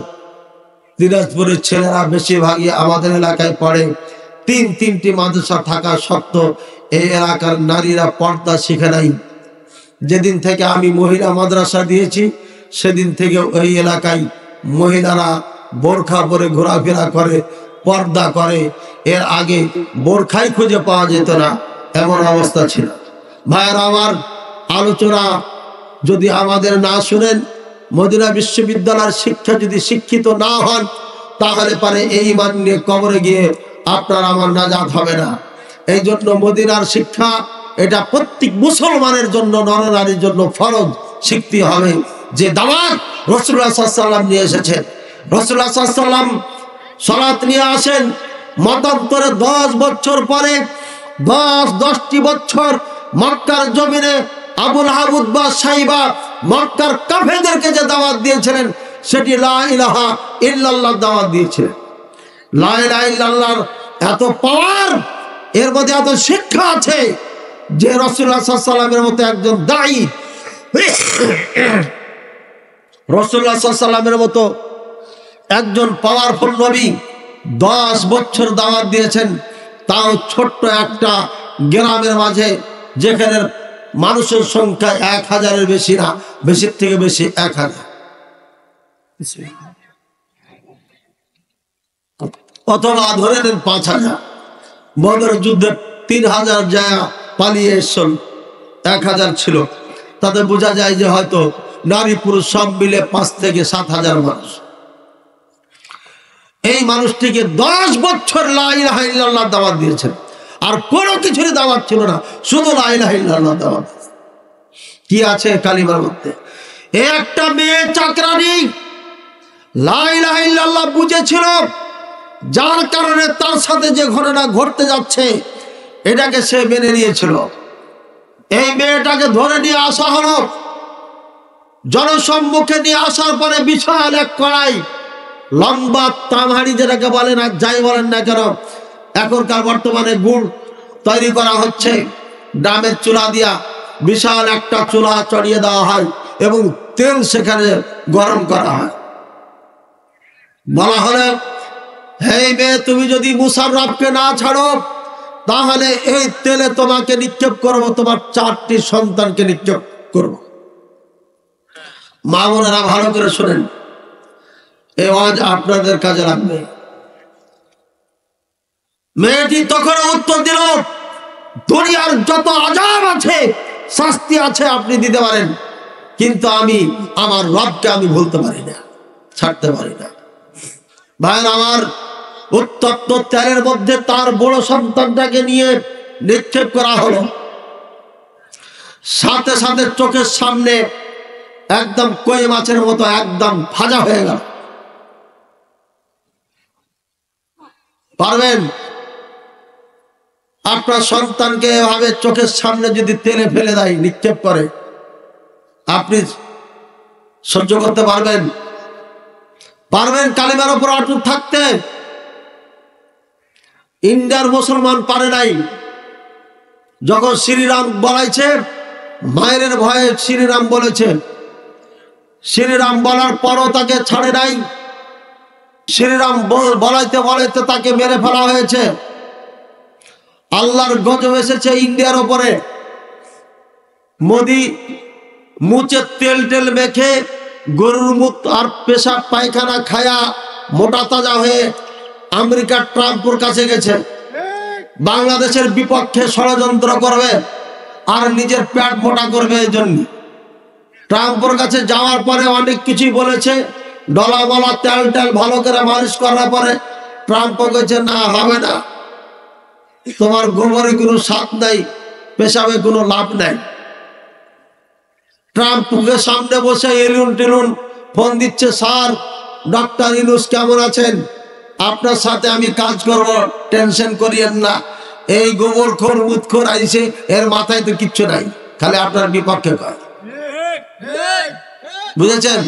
Speaker 1: দিনাজপুরের ছেলেরা বেশিরভাগই আমাদের এলাকায় পড়ে। 3টি মাদ্রাসা থাকা সত্ত্বেও এই এলাকার নারীরা পর্দা শিখে নাই। যেদিন থেকে আমি মহিলা মাদ্রাসা দিয়েছি, সেদিন থেকে ওই এলাকায় মহিলারা বোরখা পরে ঘোরাফেরা করে, পর্দা করে। এর আগে বোরখাই খুঁজে পাওয়া যেত না, এমন অবস্থা ছিল। ভাইয়ের আমার, আলোচনা যদি আমাদের না শুনেন, মদিনা বিশ্ববিদ্যালয়ের শিক্ষা যদি শিক্ষিত না হন, তাহলে পারে এই ঈমান নিয়ে কবরে গিয়ে আপনার আমার নাজাত হবে না। এই জন্য মদিনার শিক্ষা এটা প্রত্যেক মুসলমানের জন্য, নরনারীর জন্য ফরজ শিখতে হবে। যে দাওয়াত রাসূলুল্লাহ সাল্লাল্লাহু আলাইহি ওয়াসাল্লাম নিয়ে এসেছেন, রাসূলুল্লাহ সাল্লাল্লাহু আলাইহি ওয়াসাল্লাম সালাত নিয়ে আসেন। মতান্তরে 10 বছর পরে 10টি বছর মক্কার জমিনে আবুল আহাব বা সাইবা মক্কার কাফেরদেরকে যে দাওয়াত দিয়েছিলেন, সেটি লা ইলাহা ইল্লাল্লাহ দাওয়াত দিয়েছিলেন। লা ইলাহা ইল্লাল্লাহর এত পাওয়ার, এর মধ্যে এত শিক্ষা আছে যে রাসূলুল্লাহ সাল্লাল্লাহু আলাইহি ওয়াসাল্লামের মতো একজন দায়ী, রাসূলুল্লাহ সাল্লাল্লাহু আলাইহি ওয়াসাল্লামের মতো একজন পাওয়ারফুল নবী 10 বছর দাওয়াত দিয়েছেন, তাও ছোট্ট একটা গ্রামের মাঝে, যেখানে মানুষের সংখ্যা 1000-এর বেশি না, বেশির থেকে বেশি 1000। অথবা ধরে নেন 5000। বদরের যুদ্ধে 3000 জায়গা পালিয়ে এসেছেন, 1000 ছিল। তাতে বোঝা যায় যে হয়তো নারী পুরুষ সব মিলে 5 থেকে 7000 মানুষ। এই মানুষটিকে 10 বছর লা ইলাহা ইল্লাল্লাহ দাওয়াত দিয়েছেন, আর কোনো কিছুরই দাওয়াত ছিল না, শুধু লা ইলাহা ইল্লাল্লাহ দাওয়াত। কি আছে কালিমার মধ্যে? একটা মেয়ে চাকরানি লা ইলাহা ইল্লাল্লাহ বুঝেছিল, যার কারণে তার সাথে যে ঘটনা ঘটতে যাচ্ছে এটাকে সে মেনে নিয়েছিল। এই মেয়েটাকে ধরে নিয়ে আসা হলো, জনসম্মুখে নিয়ে আসার পরে বিশাল এক কড়াই লম্বা তামহাড়ি যেটাকে বলেন, আর যাই বলেন না কেন, এখনকার বর্তমানে গুড় তৈরি করা হচ্ছে ডামের চুলা দিয়া। বিশাল একটা চুলা চড়িয়ে দেওয়া হয় এবং তেল সেখানে গরম করা হয়। বলা হলে, হে মেয়ে, তুমি যদি মুশাররফকে না ছাড়ো তাহলে এই তেলে তোমাকে নিক্ষেপ করবো, তোমার 4টি সন্তানকে নিক্ষেপ করবো। মা বোনেরা ভালো করে শোনেন, এই আওয়াজ আপনাদের কাজে লাগবে। মেয়েটি তখন উত্তর দিল, দুনিয়ার যত আযাব আছে, শাস্তি আছে আপনি দিতে পারেন, কিন্তু আমি আমার রবকে আমি ভুলতে পারি না, ছাড়তে পারি না। ভাইয়ের আমার, উত্তপ্ত তেলের মধ্যে তার বড় সন্তানটাকে নিয়ে নিক্ষেপ করা হলো। সাথে সাথে চোখের সামনে একদম কই মাছের মতো একদম ভাজা হয়ে গেল। পারবেন আপনার সন্তানকে এভাবে চোখের সামনে যদি তেলে ফেলে দেয়, নিক্ষেপ করে, আপনি সহ্য করতে পারবেন? পারবেন কালিমার উপর অটুট থাকতে? ইন্ডিয়ার মুসলমান পারে নাই। যখন শ্রীরাম বলাইছে, মায়ের ভয়ে শ্রীরাম বলেছে, শ্রীরাম বলার পরও তাকে ছাড়ে নাই। শ্রীরাম বলাইতে বলাইতে তাকে মেরে ফেলা হয়েছে। আল্লাহর গজব এসেছে ইন্ডিয়ার উপরে। মোদি মুচে তেল টেল মেখে গরুর মুখ আর পেশাব পায়খানা খায়া মোটা তাজা হয়ে আমেরিকার ট্রাম্পের কাছে গেছে, বাংলাদেশের বিপক্ষে ষড়যন্ত্র করবে আর নিজের পেট মোটা করবে। এই জন্য ট্রাম্পের কাছে যাওয়ার পরে অনেক কিছুই বলেছে, ডলা বলা তেল টেল ভালো করে মালিশ করার পরে ট্রাম্প কইছে, না হবে না, তোমার গোবরে কোনো স্বাদ নাই, পেশাবে কোনো লাভ নাই। ট্রাম্পকে সামনে বসে এলুন টেলুন ফোন দিচ্ছে, স্যার ডক্টর ইউনূস কেমন আছেন, আপনার সাথে আমি কাজ করব, টেনশন করিয়েন না। এই গোবরখোর মুতখোর আইছে, এর মাথায় তো কিচ্ছু নাই, খালি আপনার বিপক্ষে কয়। বুঝেছেন?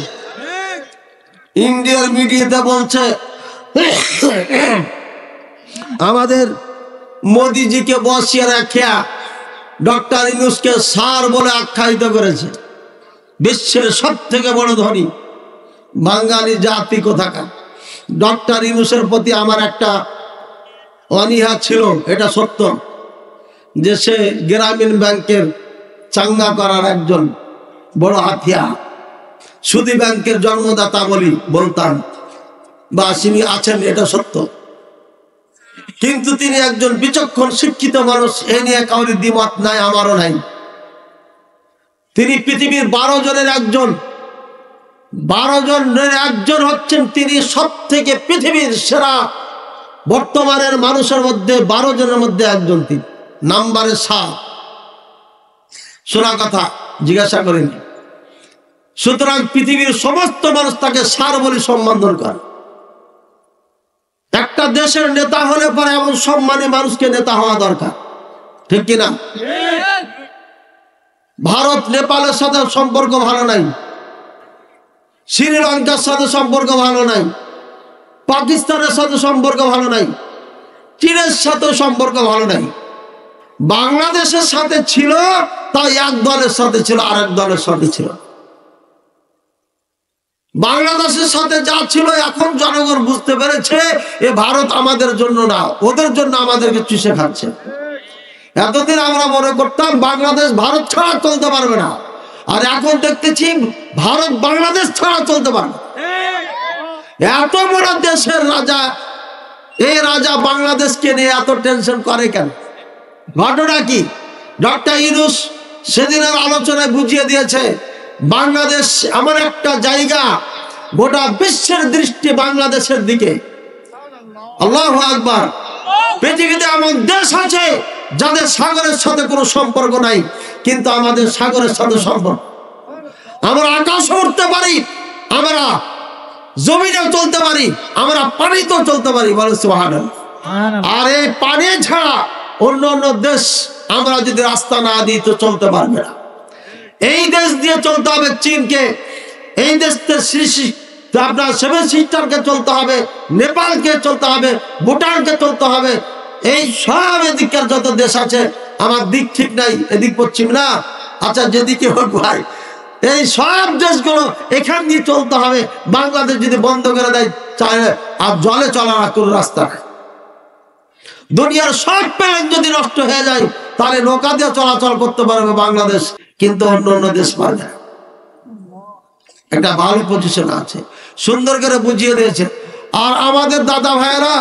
Speaker 1: ইন্ডিয়ার মিডিয়াতে বলছে আমাদের মোদিজিকে বসিয়ে রাখিয়া ডক্টর ইউনূসকে স্যার বলে আখ্যায়িত করেছে। বিশ্বের সব থেকে বড় ধনী বাঙালি জাতি কোথাকার। ডক্টর ইউনূসের প্রতি আমার একটা অনীহা ছিল, এটা সত্য, যে সে গ্রামীণ ব্যাংকের চাঙ্গা করার একজন বড় হাতিয়ার। সুদী ব্যাংকের জন্মদাতা বলতাম, বা তিনি আছেন, এটা সত্য। কিন্তু তিনি একজন বিচক্ষণ শিক্ষিত মানুষ, এ নিয়ে কাউরি দ্বিমত নাই, আমারও নাই। তিনি পৃথিবীর 12 জনের একজন, 12 জনের একজন হচ্ছেন তিনি। সব থেকে পৃথিবীর সেরা বর্তমানের মানুষের মধ্যে 12 জনের মধ্যে একজন তিনি, নাম্বারে 7। শোনা কথা, জিজ্ঞাসা করেন। সুতরাং পৃথিবীর সমস্ত মানুষ তাকে স্যার বলে সম্বোধন করে। একটা দেশের নেতা হলে পরে এমন সম্মানী মানুষকে নেতা হওয়া দরকার, ঠিক কিনা? ভারত নেপালের সাথে সম্পর্ক ভালো নাই, শ্রীলঙ্কার সাথে সম্পর্ক ভালো নাই, পাকিস্তানের সাথে সম্পর্ক ভালো নাই, চীনের সাথে সম্পর্ক ভালো নাই। বাংলাদেশের সাথে ছিল, তাই এক দলের সাথে ছিল, আর এক দলের সাথে ছিল। বাংলাদেশের সাথে যা ছিল, এখন জনগণ বুঝতে পেরেছে এ ভারত আমাদের জন্য না, ওদের জন্য আমাদেরকে চুষে খাচ্ছে। এতদিন আমরা মনে করতাম বাংলাদেশ ভারত ছাড়া চলতে পারবে না, আর এখন দেখতেছি ভারত বাংলাদেশ ছাড়া চলতে পারবে। এত বড় দেশের রাজা, এই রাজা বাংলাদেশকে নিয়ে এত টেনশন করে কেন? ঘটনা কি? ডক্টর ইউনূস সেদিনের আলোচনায় বুঝিয়ে দিয়েছে, বাংলাদেশ এমন একটা জায়গা, গোটা বিশ্বের দৃষ্টি বাংলাদেশের দিকে। আল্লাহু আকবার। পৃথিবীতে এমন দেশ আছে যাদের সাগরের সাথে কোনো সম্পর্ক নাই, কিন্তু আমাদের সাগরের সাথে সম্পর্ক। আমরা আকাশে উঠতে পারি, আমরা জমিনেও চলতে পারি, আমরা পানিতেও চলতে পারি, বলে সুবহানাল্লাহ। আর এই পানি ছাড়া অন্য অন্য দেশ আমরা যদি রাস্তা না দিই তো চলতে পারবে না। এই দেশ দিয়ে চলতে হবে চীনকে, এই দেশকে তো আপনার 7 সিস্টারকে চলতে হবে, নেপালকে চলতে হবে, ভুটানকে চলতে হবে। এই সব এদিকের যত দেশ আছে, আমার দিক ঠিক নাই, এদিক পশ্চিম না, আচ্ছা যেদিকে হোক ভাই, এই সব দেশগুলো এখান দিয়ে চলতে হবে। বাংলাদেশ যদি বন্ধ করে দেয় চাইলে আর জলে চলা না কোনো রাস্তা নাই। দুনিয়ার সব প্ল্যান যদি নষ্ট হয়ে যায় তাহলে নৌকা দিয়ে চলাচল করতে পারবে বাংলাদেশ, কিন্তু অন্য অন্য দেশ পারবে না। একটা ভালো পজিশন আছে, সুন্দর করে বুঝিয়ে দিয়েছে। আর আমাদের দাদা ভাইয়েরা,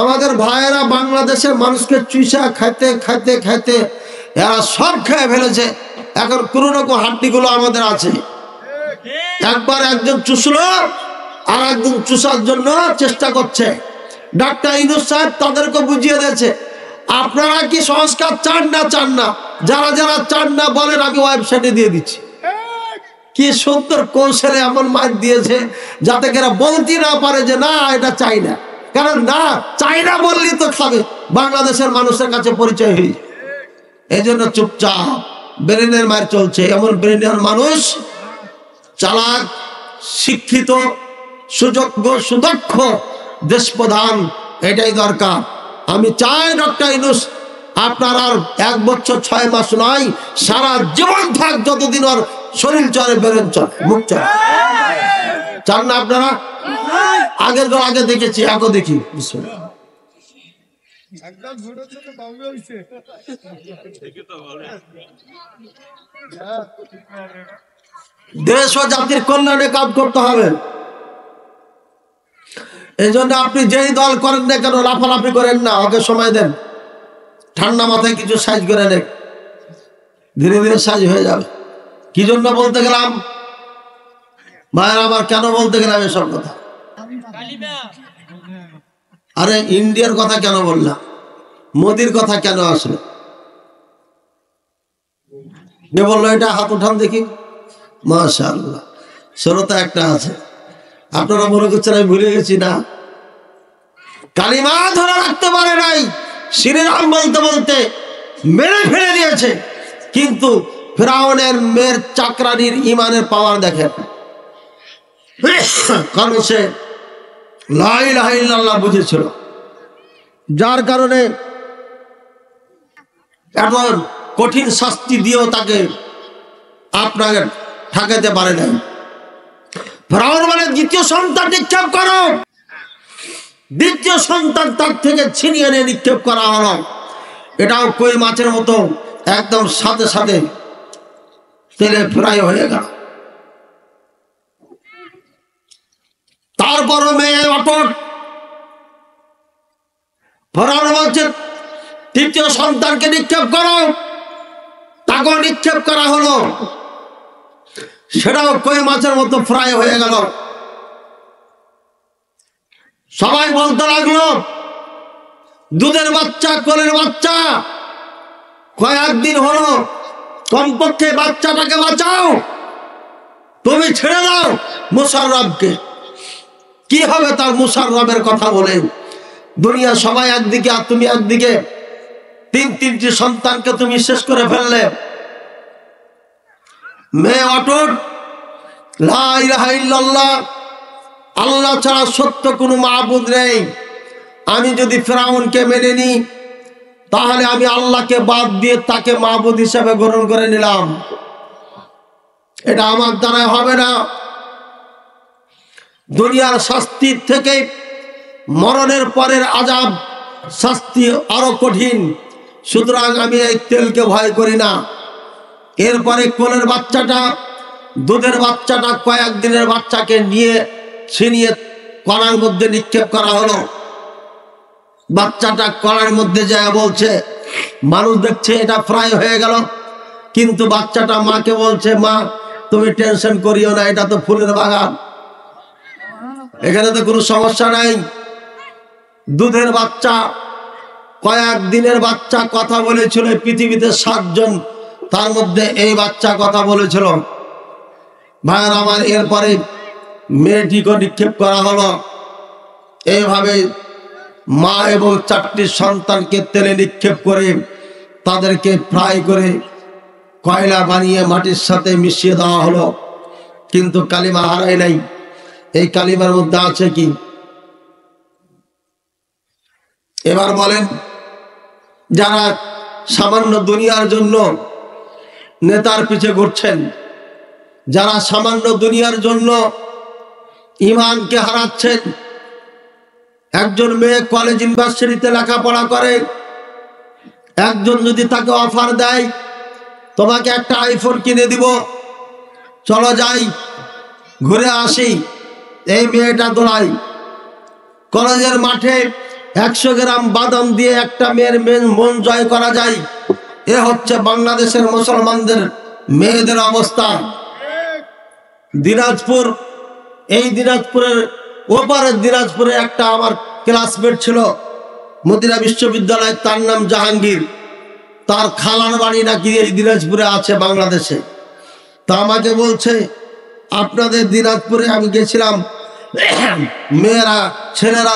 Speaker 1: আমাদের ভাইয়েরা বাংলাদেশের মানুষকে চুষা খাইতে খাইতে খাইতে এরা সব খেয়ে ফেলেছে। এখন কোনো রকম হাড্ডিগুলো আমাদের আছে। একবার একজন চুষলো আর একজন চুষার জন্য চেষ্টা করছে। ডাক্তার ইউনূস সাহেব তাদেরকে বুঝিয়ে দিয়েছে, আপনারা কি সংস্কার চান না চান না, যারা যারা চান না বলেন, আমি ওয়েবসাইটে দিয়ে দিচ্ছি। কি সুন্দর কৌশলে এমন মাইক দিয়েছে যাতে করে বলতে না পারে যে না এটা চাই না, কারণ না চাই না বললেই তো খাবে। বাংলাদেশের মানুষের কাছে পরিচয় হয়ে যায়, এই জন্য চুপচাপ ব্রেনের মার চলছে। এমন ব্রেনের মানুষ, চালাক, শিক্ষিত, সুযোগ্য, সুদক্ষ দেশ প্রধান, এটাই দরকার। আমি চাই ডক্টর ইউনূস আপনার আর 1 বছর 6 মাস নয়, সারা জীবন থাক, যতদিন ওর শরীর চলে, বেরেন চলে, মুখ চলে। চান না আপনারা? আগের বার আগে দেখেছি, এখন দেখি। দেশ ও জাতির কল্যাণে কাজ করতে হবে। এই জন্য আপনি যেই দল করেন না কেন, লাফালাফি করেন না, ওকে সময় দেন। ঠান্ডা মাথায় কিছু সাইজ করে নেন, ধীরে ধীরে সাইজ হয়ে যাবে। কি জন্য বলতে গেলাম ভাইয়ের আমার, কেন বলতে গেলাম এসব কথা? আরে ইন্ডিয়ার কথা কেন বললাম, মোদির কথা কেন আসলো? কে বললো এটা? হাত উঠান দেখি। মাশাআল্লাহ, শ্রোতা একটা আছে। আপনারা মনে করছেন আমি ভুলে গেছি? না, কালিমা ধরে রাখতে পারে নাই, শ্রীরাম বলতে বলতে মেরে ফেলে দিয়েছে। কিন্তু ফিরআউনের মেয়ের চাকরানির ইমানের পাওয়ার দেখেন, কারণ সে লা ইলাহা ইল্লাল্লাহ বুঝেছিল, যার কারণে এত কঠিন শাস্তি দিয়েও তাকে আপনাকে ঠকাতে পারে নাই। ফিরআউন বলে দ্বিতীয় সন্তান নিক্ষেপ করো, দ্বিতীয় সন্তান তার থেকে ছিনিয়ে নিয়ে নিক্ষেপ করা হলো। এটাও কই মাছের মতো একদম সাথে সাথে তেলে ফ্রাই হয়ে গেল। তারপরও মেয়ে অটট। ফিরআউন বলছে তৃতীয় সন্তানকে নিক্ষেপ করো, তাকেও নিক্ষেপ করা হলো, সেটাও কই মাছের মতো ফ্রাই হয়ে গেল। সবাই বলতে লাগলো দুধের বাচ্চা, কোলের বাচ্চা, কয়েকদিন হলো, কমপক্ষে বাচ্চাটাকে বাঁচাও, তুমি ছেড়ে দাও মুশাররফকে। কি হবে তার মুশাররফের কথা বলে? দুনিয়া সবাই একদিকে আর তুমি একদিকে, 3-3টি সন্তানকে তুমি শেষ করে ফেললে। মেয়ে অটুট, লা ইলাহা ইল্লাল্লাহ, আল্লাহ ছাড়া সত্য কোনো মাবুদ নেই। আমি যদি ফিরআউনকে মেনে নিই তাহলে আমি আল্লাহকে বাদ দিয়ে তাকে মাবুদ হিসেবে গ্রহণ করে নিলাম, এটা আমার দ্বারা হবে না। দুনিয়ার শাস্তির থেকে মরণের পরের আযাব শাস্তি আরো কঠিন, সুতরাং আমি এই তেলকে ভয় করি না। এরপরে কোলের বাচ্চাটা, দুধের বাচ্চাটা, কয়েকদিনের বাচ্চাকে নিয়ে ছিনিয়ে কড়ার মধ্যে নিক্ষেপ করা হলো। বাচ্চাটা কড়ার মধ্যে যায় বলছে, মানুষ দেখছে এটা ফ্রাই হয়ে গেল, কিন্তু বাচ্চাটা মাকে বলছে, মা তুমি টেনশন করিও না, এটা তো ফুলের বাগান, এখানে তো কোনো সমস্যা নাই। দুধের বাচ্চা, কয়েকদিনের বাচ্চা কথা বলেছিল পৃথিবীতে 7 জন, তার মধ্যে এই বাচ্চা কথা বলেছিল। ভাইয়ের আমার, এরপরে মেয়েটিকে নিক্ষেপ করা হলো। এইভাবে মা এবং 4টি সন্তানকে তেলে নিক্ষেপ করে তাদেরকে ফ্রাই করে কয়লা বানিয়ে মাটির সাথে মিশিয়ে দেওয়া হলো, কিন্তু কালিমা হারায় নাই। এই কালিমার মধ্যে আছে কি? এবার বলেন, যারা সামান্য দুনিয়ার জন্য নেতার পিছে ঘুরছেন, যারা সামান্য দুনিয়ার জন্য ঈমানকে হারাচ্ছেন, একজন মেয়ে কলেজ ইউনিভার্সিটিতে লেখাপড়া করে, একজন যদি তাকে অফার দেয় তোমাকে একটা আইফোন কিনে দিব, চলো যাই ঘুরে আসি, এই মেয়েটা দৌড়ায়। কলেজের মাঠে 100 গ্রাম বাদাম দিয়ে একটা মেয়ের মন জয় করা যায়। এ হচ্ছে বাংলাদেশের মুসলমানদের মেয়েদের অবস্থা। দিনাজপুর, এই দিনাজপুরের ওপারের দিনাজপুরে একটা আমার ক্লাসমেট ছিল মদিনা বিশ্ববিদ্যালয়, তার নাম জাহাঙ্গীর। তার খালার বাড়ি নাকি এই দিনাজপুরে আছে বাংলাদেশে। তা আমাকে বলছে, আপনাদের দিনাজপুরে আমি গেছিলাম, মেয়েরা ছেলেরা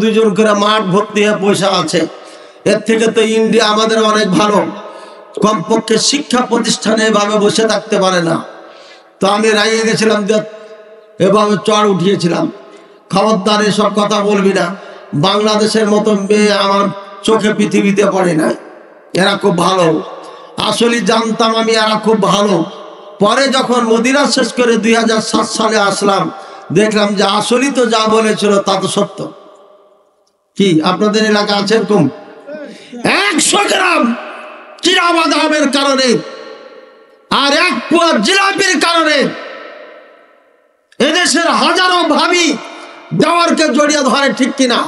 Speaker 1: দুইজন করে মাঠ ভর্তি হয়ে পয়সা আছে। এর থেকে তো ইন্ডিয়া আমাদের অনেক ভালো, কমপক্ষে শিক্ষা প্রতিষ্ঠানে এভাবে বসে থাকতে পারে না। তো আমি রাইয়ে গেছিলাম, এভাবে চড় উঠিয়েছিলাম, খবরদার এসব কথা বলবি না, বাংলাদেশের মতো মেয়ে আমার চোখে পৃথিবীতে পড়ে না, এরা খুব ভালো। আসলে জানতাম আমি এরা খুব ভালো। পরে যখন মদিনা শেষ করে 2007 সালে আসলাম, দেখলাম যে আসলেই তো যা বলেছিল তা তো সত্য। কি আপনাদের এলাকা আছে এরকম? 100 গ্রাম চিরা বাদামের কারণে আর 1 পোয়া জিলাপির কারণে এদেশের হাজারো ভাবি দেওয়ারকে জড়িয়ে ধরে, ঠিক কিনা?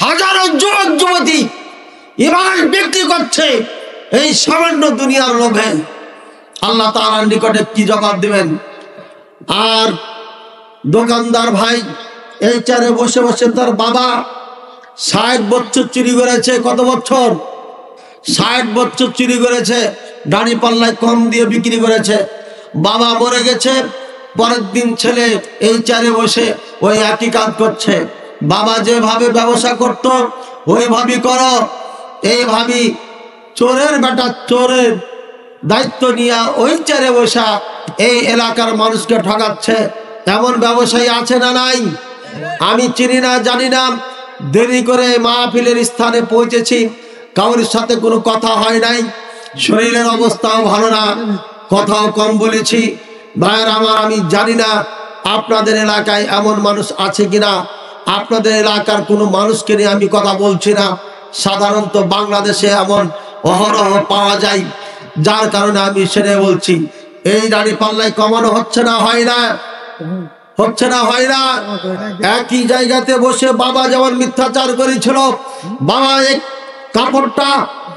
Speaker 1: হাজারো যুবক যুবতী ঈমান বিক্রি করছে এই সামান্য দুনিয়ার লোভে। আল্লাহ তাআলার নিকটে কি জবাব দিবেন? আর দোকানদার ভাই এই চেয়ারে বসে বসে তার বাবা 60 বছর চুরি করেছে। কত বছর? 60 বছর চুরি করেছে, দাড়ি পাল্লায় কম দিয়ে বিক্রি করেছে। বাবা মরে গেছে, পরের দিন ছেলে এই চেয়ারে বসে ওই একই কাজ করছে। বাবা যেভাবে ব্যবসা করত ওইভাবেই করো। এইভাবেই চোরের বেটা চোরের দায়িত্ব নিয়ে ওই চেয়ারে বসা এই এলাকার মানুষকে ঠকাচ্ছে। এমন ব্যবসায়ী আছে না নাই? আমি চিনি না, জানি না। দেরি করে মাহফিলের স্থানে পৌঁছেছি, কারোর সাথে কোনো কথা হয় নাই, শরীরের অবস্থাও ভালো না, কথাও কম বলেছি। ভাইয়ের আমার, আমি জানি না আপনাদের এলাকায় এমন মানুষ আছে কিনা। আপনাদের এলাকার কোনো মানুষকে নিয়ে আমি কথা বলছি না, সাধারণত বাংলাদেশে এমন অহরহ পাওয়া যায়, যার কারণে আমি সেটা বলছি। এই দাড়ি পাল্লায় কমানো হচ্ছে না, হয় না? হচ্ছে না, হয় না? একই জায়গাতে বসে বাবা যেমন মিথ্যাচার করেছিল, বাবা এক কাপড়টা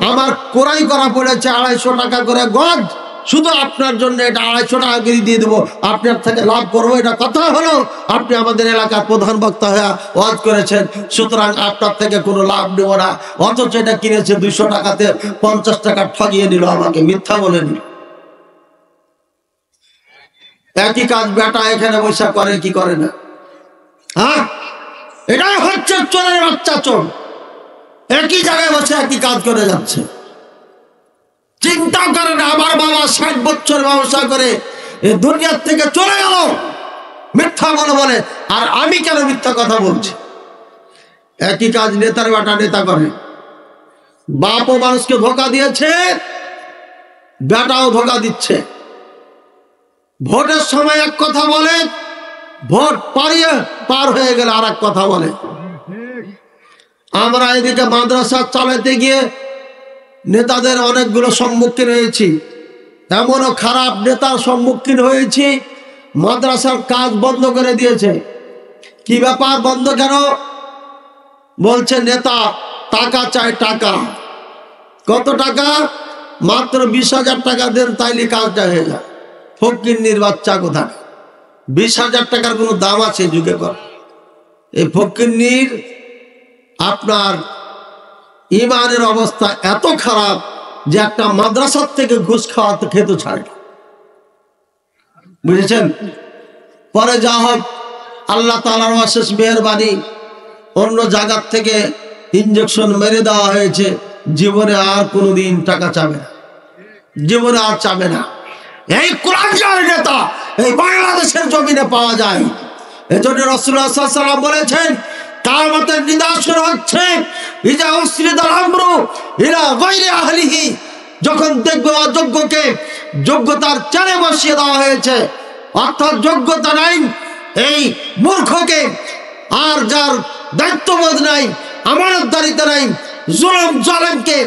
Speaker 1: আমার কোরাই করা পড়েছে 250 টাকা করে গজ, শুধু আপনার জন্য এটা 250 টাকা করে দিয়ে দেবো, আপনার থেকে লাভ করবো, এটা কথা হলো? আপনি আমাদের এলাকার প্রধান বক্তা হয়ে ওয়াজ করেছেন, সুতরাং আপনার থেকে কোনো লাভ নেব না। অথচ এটা কিনেছে 200 টাকাতে, 50 টাকা ঠগিয়ে নিল আমাকে, মিথ্যা বলে নিল। একই কাজ বেটা এখানে বৈশা করে কি করে না? হ্যাঁ, এটাই হচ্ছে চোরের বাচ্চা চোর। একই জায়গায় বসে একই কাজ করে যাচ্ছে, চিন্তা করে না। আমার বাবা 60 বছর ব্যবসা করে এই দুনিয়ার থেকে চলে গেল মিথ্যা বলে বলে, আর আমি কেন মিথ্যা কথা বলছি? একই কাজ নেতার বেটা নেতা করে। বাপও মানুষকে ধোঁকা দিয়েছে, বেটাও ধোঁকা দিচ্ছে। ভোটের সময় এক কথা বলে, ভোট পার হয়ে গেলে আর এক কথা বলে। আমরা এদিকে মাদ্রাসা চালাতে গিয়ে নেতাদের অনেকগুলো সম্মুখীন হয়েছি, এমনও খারাপ নেতার সম্মুখীন হয়েছি মাদ্রাসার কাজ বন্ধ করে দিয়েছে। কি ব্যাপার, বন্ধ কেন? বলছে নেতা টাকা চায়, টাকা। কত টাকা? মাত্র 20,000 টাকা দেন, তাইলে কাজটা হয়ে যায়। ফকিন্নির বাচ্চা কোথায়? 20,000 টাকার কোনো দাম আছে যুগে? কর এই ফকিন্নির আপনার ইমানের অবস্থা এত খারাপ যে একটা মাদ্রাসার থেকে ঘুষ খাওয়াতে খেতে ছাড়ে, বুঝেছেন? পরে যা হোক, আল্লাহ তাআলার অশেষ মেহেরবানি, অন্য জায়গার থেকে ইনজেকশন মেরে দেওয়া হয়েছে, জীবনে আর কোনোদিন টাকা চাবে না, জীবনে আর চাবে না। এই কোরআনের নেতা এই বাংলাদেশের জমিনে পাওয়া যায়। এজন্য রাসূলুল্লাহ সাল্লাল্লাহু আলাইহি ওয়াসাল্লাম বলেছেন কিয়ামতের নিদর্শন হচ্ছে ইজা উসরিদাল আমরু ইলা গায়রি আহলিহি, যখন দেখবে অযোগ্যকে যোগ্যতার চেয়ারে বসিয়ে দেওয়া হয়েছে, অর্থাৎ যোগ্যতা নাই এই মূর্খকে, আর যার দায়িত্ববোধ নাই, আমানতদারিতা নাই, জুলুম জালেমকে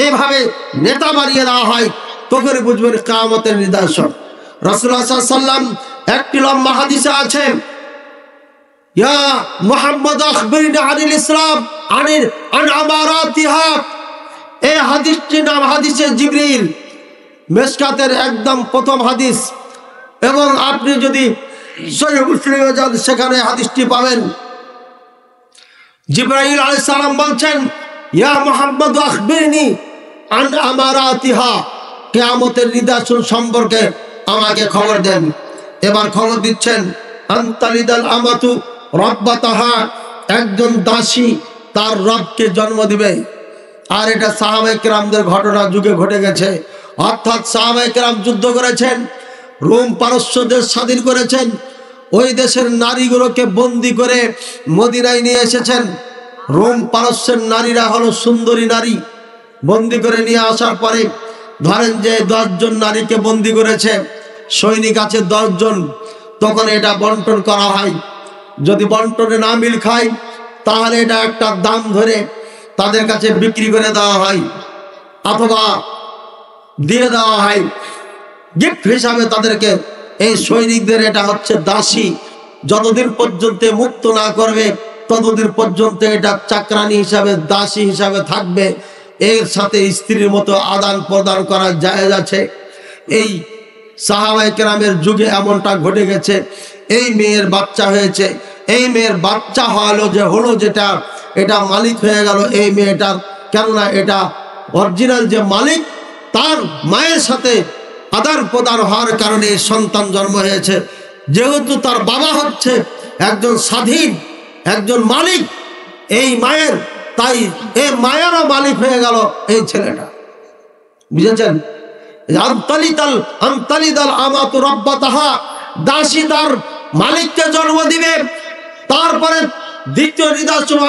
Speaker 1: এভাবে নেতা বানিয়ে দেওয়া হয়, তখন বুঝবেন কিয়ামতের নিদর্শন। রাসূলুল্লাহ সাল্লাল্লাহু আলাইহি ওয়াসাল্লাম একটি লম্বা হাদিসে আছে, ইয়া মুহাম্মদ আখবিরনি আনিল ইসলাম আন আমারাতিহা, এই হাদিসটির নাম হাদিসে জিবরিল, মিশকাতের একদম প্রথম হাদিস, এবং আপনি যদি সহিহ মুসলিমে যান সেখানে হাদিসটি পাবেন। জিবরাইল আলাইহিস সালাম বলছেন, ইয়া মুহাম্মদ আখবিরনি আন আমারাতিহা, কিয়ামতের নিদর্শন সম্পর্কে আমাকে খবর দেন। এবার খবর দিচ্ছেন, আনতালিদাল আমাতু রাব্বাতাহা, একজন দাসী তার রবকে জন্ম দিবে। আর এটা সাহাবায়ে কেরামদের ঘটনা যুগে ঘটে গেছে, অর্থাৎ সাহাবায়ে কেরাম যুদ্ধ করেছেন, রোম পারস্য দেশ স্বাধীন করেছেন, ওই দেশের নারীগুলোকে বন্দি করে মদিনায় নিয়ে এসেছেন। রোম পারস্যের নারীরা হলো সুন্দরী নারী, বন্দি করে নিয়ে আসার পরে ধরেন যে 10 জন নারীকে বন্দি করেছে, সৈনিক আছে 10 জন, তখন এটা বন্টন করা হয়। যদি বন্টনে না মিল খায় তাহলে এটা একটা দাম ধরে তাদের কাছে বিক্রি করে দেওয়া হয়, অথবা দিয়ে দেওয়া হয় গিফট হিসাবে তাদেরকে। এই সৈনিকদের এটা হচ্ছে দাসী, যতদিন পর্যন্ত মুক্ত না করবে ততদিন পর্যন্ত এটা চাকরানি হিসাবে, দাসী হিসাবে থাকবে। এর সাথে স্ত্রীর মতো আদান প্রদান করা জায়েজ আছে। এই সাহাবায়ে কেরামের যুগে এমনটা ঘটে গেছে। এই মেয়ের বাচ্চা হয়েছে, এই মেয়ের বাচ্চা হলো যেটা, এটা মালিক হয়ে গেল এই মেয়েটার, কেননা এটা অরিজিনাল যে মালিক তার মায়ের সাথে আদান প্রদান হওয়ার কারণে সন্তান জন্ম হয়েছে। যেহেতু তার বাবা হচ্ছে একজন স্বাধীন, একজন মালিক এই মায়ের, তাই এই মায়েরও মালিক হয়ে গেল এই ছেলেটা, বুঝেছেন? আনতালিদাল আমাতু রাব্বাতাহা, দাসী তার মালিককে জন্ম দিবে। তারপরে দ্বিতীয় নিদর্শন,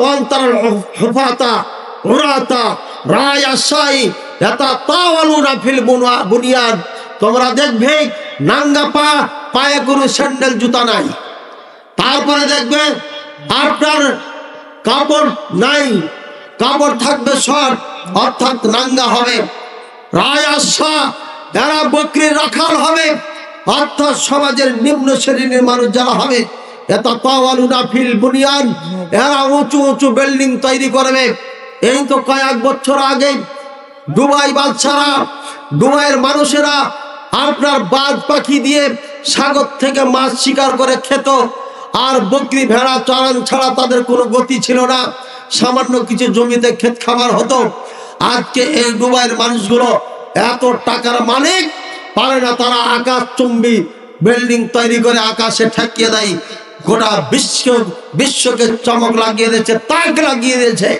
Speaker 1: ওয়ান্তারাল হুফাতা উরাতা রায়া শাই ইয়াতাতাওয়ালুনা ফিল বুনিয়ান, তোমরা দেখবে নাঙ্গা পা, পায়ে কোনো স্যান্ডেল জুতা নাই। তারপরে দেখবে আপনার কাপড় নাই, কাপড় থাকবে শর্ট, অর্থাৎ নাঙ্গা হবে। রায়া শাহ, এরা বকরির রাখাল হবে, অর্থাৎ সমাজের নিম্ন শ্রেণীর মানুষ যারা হবে। ইয়াতাতাওয়ালুনা ফিল বুনিয়ান, এরা উঁচু উঁচু বিল্ডিং তৈরি করবে। এই তো কয়েক বছর আগে দুবাই বাদশারা, দুবাইয়ের মানুষেরা আপনার বাজ পাখি দিয়ে সাগর থেকে মাছ শিকার করে খেত, আর বকরি ভেড়া চড়ান ছাড়া তাদের কোনো গতি ছিল না, সামান্য কিছু জমিতে ক্ষেত খাবার হতো। আজকে এই দুবাইয়ের মানুষগুলো এত টাকার মালিক, পারে না তারা আকাশচুম্বী বিল্ডিং তৈরি করে আকাশে ঠেকিয়ে দেয়, গোটা বিশ্বকে চমক লাগিয়ে দিয়েছে, তাক লাগিয়ে দিয়েছে।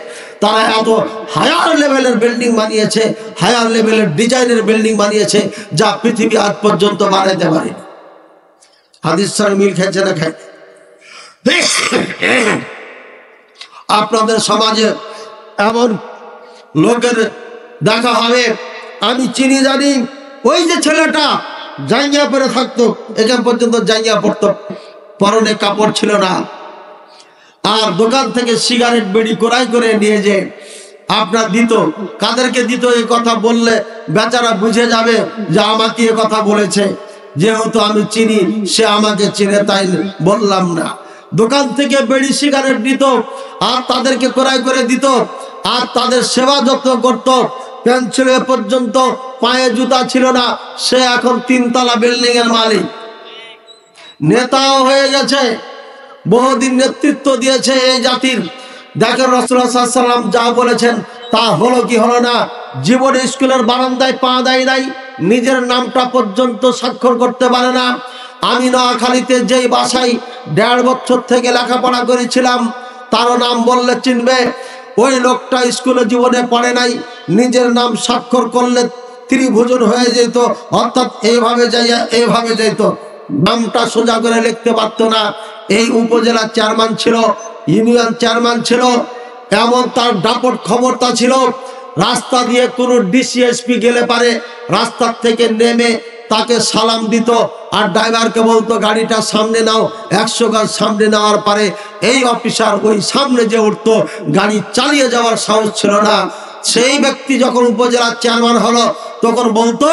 Speaker 1: তারা এত হায়ার লেভেলের বিল্ডিং বানিয়েছে, হায়ার লেভেলের ডিজাইনের বিল্ডিং বানিয়েছে, যা পৃথিবী আজ পর্যন্ত বানাইতে পারে। হাদিস সঙ্গে মিল খেয়েছে না খায়? আপনাদের সমাজে এমন লোকের দেখা হবে, আমি চিনি জানি, ওই যে ছেলেটা জাঙ্গিয়া পরে থাকতো, এখান পর্যন্ত জাঙ্গিয়া পড়তো, পরনে কাপড় ছিল না, আর দোকান থেকে সিগারেট বিড়ি ক্রয় করে নিয়ে যে আপনার দিত। কাদেরকে দিত এই কথা বললে বেচারা বুঝে যাবে যে আমাকে এ কথা বলেছে, যেহেতু আমি চিনি সে আমাকে চিনে তাই বললাম না। দোকান থেকে বিড়ি সিগারেট দিত আর তাদেরকে ক্রয় করে দিত, আর তাদের সেবা যত্ন করত। পেন্সিল পর্যন্ত পায়ে জুতা ছিল না, সে এখন 3 তলা বিল্ডিং এর মালিক, নেতাও হয়ে গেছে, বহুদিন নেতৃত্ব দিয়েছে এই জাতির। দেখেন রাসূলুল্লাহ সাল্লাল্লাহু আলাইহি ওয়াসাল্লাম যা বলেছেন তা হলো কি হলো না? জীবনে স্কুলের বারান্দায় পা দেয় নাই, নিজের নামটা পর্যন্ত স্বাক্ষর করতে পারে না। আমি নোয়াখালীতে যেই বাসায় 1.5 বছর থেকে লেখাপড়া করেছিলাম, তারও নাম বললে চিনবে। ওই লোকটা স্কুলে জীবনে পড়ে নাই, নিজের নাম স্বাক্ষর করলে ত্রিভুজন হয়ে যেত, অর্থাৎ এইভাবে যাইয়া এইভাবে যেত, নামটা সোজা করে লিখতে পারতো না। এই উপজেলার চেয়ারম্যান ছিল, ইউনিয়ন চেয়ারম্যান ছিল, এমন তার দাপট ক্ষমতা ছিল। রাস্তা দিয়ে কোনো ডিসিএসপি গেলে পারে রাস্তার থেকে নেমে তাকে সালাম দিত, আর ড্রাইভারকে বলতো গাড়িটা সামনে নাও। 100 গজ সামনে নেওয়ার পরে এই অফিসার ওই সামনে যে উঠতো, গাড়ি চালিয়ে যাওয়ার সাহস ছিল না। সেই ব্যক্তি যখন উপজেলার চেয়ারম্যান হলো তখন বলতো,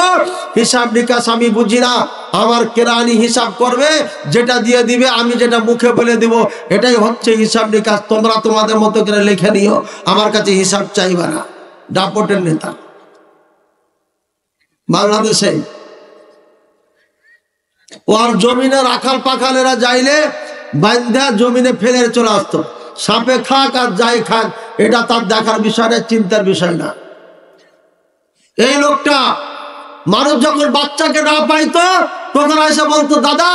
Speaker 1: হিসাব নিকাশ আমি বুঝি না, আমার কেরানি হিসাব করবে, যেটা দিয়ে দিবে আমি যেটা মুখে বলে দিব, এটাই হচ্ছে হিসাব নিকাশ, তোমরা তোমাদের মতো করে লিখে নিও, আমার কাছে হিসাব চাইবে না। দাপটের নেতা বাংলাদেশে। ওর জমিনে রাখাল পাখালেরা যাইলে বান্ধা জমিনে ফেলে চলে আসতো, সাপে খাক আর যাই খাক, এটা তার দেখার বিষয় না, চিন্তার বিষয় না। এই লোকটা মানুষ যখন বাচ্চাকে না পাইতো তখন এসে বলতো, দাদা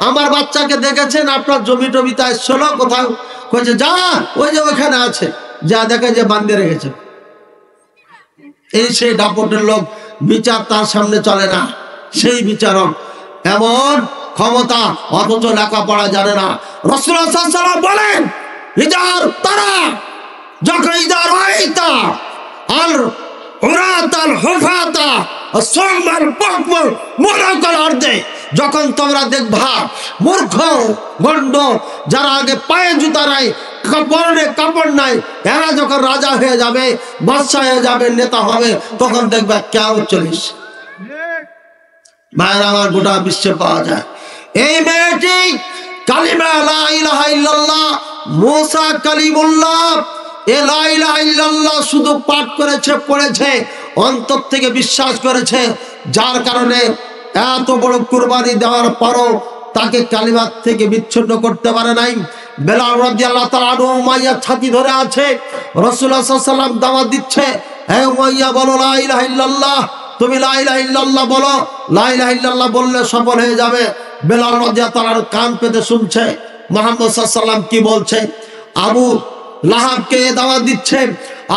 Speaker 1: আমার বাচ্চাকে দেখেছেন, আপনার জমি টমি তাই ছিল কোথাও? কইছে যা, ওই যে ওখানে আছে, যা দেখে যে বান্ধে রেখেছে। এই সেই দাপটের লোক, বিচার তার সামনে চলে না, সেই বিচারক এমন ক্ষমতা, অথচ লেখাপড়া জানে না। রাসূলুল্লাহ সাল্লাল্লাহু আলাইহি ওয়াসাল্লাম বলেন, ইদার তারা যখন ইদার আইতা আল উরাতাল হুফাতা আসমাল পাকমল মুরাকাল আরদে, যখন তোমরা দেখবা মূর্খ গন্ড যারা আগে পায়ে জুতা নাই, কাপড় নাই, এরা যখন রাজা হয়ে যাবে, বাদশা হয়ে যাবে, নেতা হবে, তখন দেখবা কিয়ামত চলে এসেছে। মায়ের আমার গোটা বিশ্বে পাওয়া যায়। এই মেয়েটি কালিমা লা ইলাহা ইল্লাল্লাহ মুসা কালিমুল্লাহ, এ লা ইলাহা ইল্লাল্লাহ শুধু পাঠ করেছে, পড়েছে, অন্তর থেকে বিশ্বাস করেছে, যার কারণে এত বড় কুরবানি দেওয়ার পরও তাকে কালিমাত থেকে বিচ্ছিন্ন করতে পারে নাই। বেলাল রাদিয়াল্লাহু তাআলা আনহু উমাইয়ার ছাতি ধরে আছে, রাসূলুল্লাহ সাল্লাল্লাহু আলাইহি ওয়াসাল্লাম দাওয়াত দিচ্ছে, হে উমাইয়া বলো লা ইলাহা ইল্লাল্লাহ, তুমি লা ইলাহা ইল্লাল্লাহ বলো, লা ইলাহা ইল্লাল্লাহ বললে সফল হয়ে যাবে। বেলাল রাদিয়াল্লাহু তাআলা কান পেতে শুনছে মুহাম্মদ সাল্লাল্লাহু আলাইহি ওয়াসাল্লাম কি বলছে। আবু লাহাবকে দাওয়াত দিচ্ছে,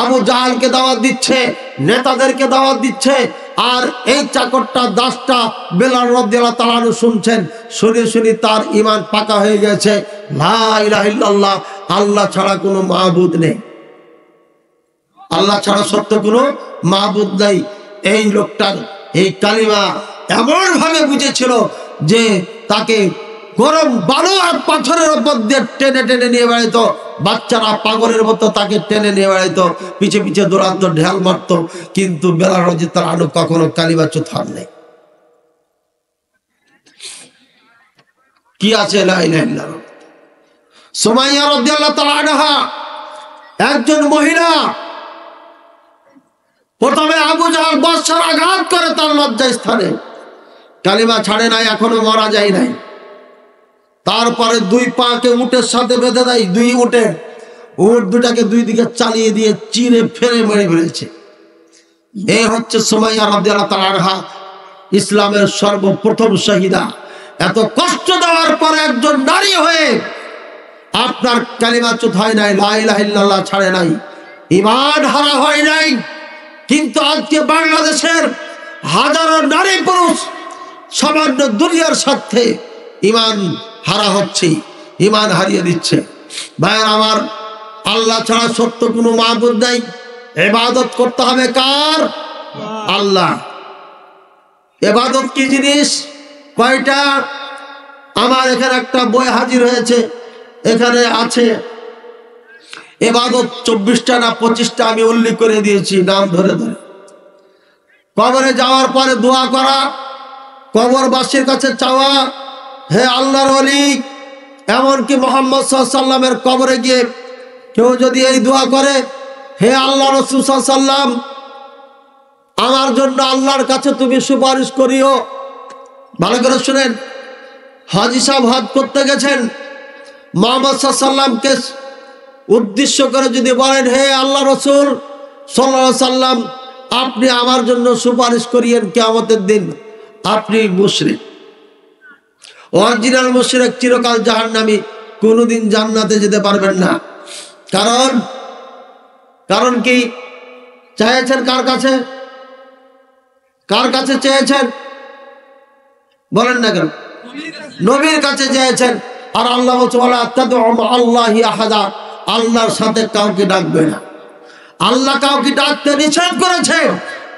Speaker 1: আবু জাহালকে দাওয়াত দিচ্ছে, নেতাদেরকে দাওয়াত দিচ্ছে, আর এই চাকরটা দাসটা বেলাল রাদিয়াল্লাহু তাআলা শুনছেন, শুনে শুনে তার ঈমান পাকা হয়ে গেছে। লা ইলাহা ইল্লাল্লাহ, আল্লাহ ছাড়া কোনো মাবুদ নেই, আল্লাহ ছাড়া সত্য কোনো মাবুদ নাই। এই লোকটার এই কালিমা এমন ভাবে বুঝেছিল যে তাকে গরম বালু আর পাথরের উপর দিয়ে টেনে টেনে নিয়ে বেড়াইতো, বাচ্চারা পাগলের মতো তাকে টেনে নিয়ে বেড়াইতো, পিছে পিছে দৌড়াতো, ঢেল মারতো, কিন্তু বেলাল রাদিয়াল্লাহু তাআলা কখনো কালিমা চুথার নেই। কি আছে লা ইলাহা ইল্লাল্লাহ। সুমাইয়া রাদিয়াল্লাহু তাআলা আনহা একজন মহিলা, প্রথমে আবু জাহল বর্ষার আঘাত করে তার লজ্জা স্থানে, কালিমা ছাড়ে নাই, এখনো মারা যায় নাই। তারপরে দুই পাকে উটের সাথে বেঁধে দেয়, দুই উটে উট দুটাকে দুই দিকে চালিয়ে দিয়ে চিরে ফেরে মেরে ফেলেছে। এই হচ্ছে সুমাইয়া রাদিয়াল্লাহু তাআলা আনহা, ইসলামের সর্বপ্রথম শহীদা। এত কষ্ট দেওয়ার পরে একজন নারী হয়ে আপনার কালিমা চুত হয় নাই, লা ইলাহা ইল্লাল্লাহ ছাড়ে নাই, ঈমান হারা হয় নাই। কিন্তু আজকে বাংলাদেশের হাজারো নারী পুরুষ সামান্য দুনিয়ার স্বার্থে ঈমান হারা হচ্ছে, ঈমান হারিয়ে দিচ্ছে। ভাইয়ের আমার, আল্লাহ ছাড়া সত্য কোনো মাবুদ নাই, ইবাদত করতে হবে কার? আল্লাহ। ইবাদত কি জিনিস, কয়টা? আমার এখানে একটা বই হাজির হয়েছে, এখানে আছে ইবাদত 24টা না 25টা আমি উল্লেখ করে দিয়েছি নাম ধরে ধরে। কবরে যাওয়ার পরে দোয়া করা, কবরবাসীর কাছে চাওয়া, হে আল্লাহর ওলি, এমনকি মুহাম্মদ সাল্লাল্লাহু আলাইহি ওয়াসাল্লামের কবরে গিয়ে কেউ যদি এই দোয়া করে, হে আল্লাহ রাসূল সাল্লাল্লাহু আলাইহি ওয়াসাল্লাম, আমার জন্য আল্লাহর কাছে তুমি সুপারিশ করিও। ভালো করে শুনেন, হাজী সাহেব হজ করতে গেছেন, মুহাম্মদ সাল্লাল্লাহু আলাইহি ওয়াসাল্লামকে উদ্দেশ্য করে যদি বলেন, হে আল্লাহ রাসূল সাল্লাল্লাহু আলাইহি ওয়াসাল্লাম, আপনি আমার জন্য সুপারিশ করিয়েন কিয়ামতের দিন, আপনি মুশরিক। অরিজিনাল মুশরিক চিরকাল জাহান্নামী, কোনোদিন জান্নাতে যেতে পারবেন না। কারণ কি চেয়েছেন কার কাছে? কার কাছে চেয়েছেন বলেন না কেন? নবীর কাছে চেয়েছেন। আর আল্লাহ বলছে ওয়ালা তাদউ আল্লাহি আহাদা, আল্লাহর সাথে কাউকে ডাকবে না। আল্লাহ কাউকে ডাকতে নিষেধ করেছে,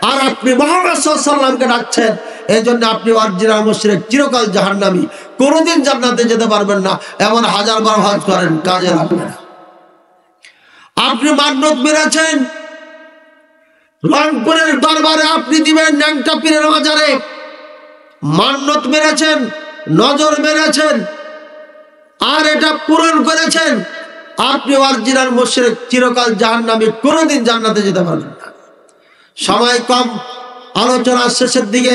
Speaker 1: আর আপনি মুহাম্মদ সাল্লাল্লাহু আলাইহি ওয়াসাল্লামকে ডাকছেন। এই জন্য আপনি অরিজিনাল মুশরিক, চিরকাল জাহান্নামী, কোনোদিন জান্নাতে যেতে পারবেন না। এমন হাজারবার হজ করেন, কাজে লাগবে না। আপনি মান্নত মেরেছেন, রংপুরের দরবারে আপনি দিবেন ন্যাংটা পীরের মাজারে, মান্নত মেরেছেন, নজর মেরেছেন, আর এটা পূরণ করেছেন, আপনি অরিজিনাল মুশরিক, চিরকাল জাহান্নামী, কোনোদিন জান্নাতে যেতে পারবেন না। সময় কম, আলোচনার শেষের দিকে,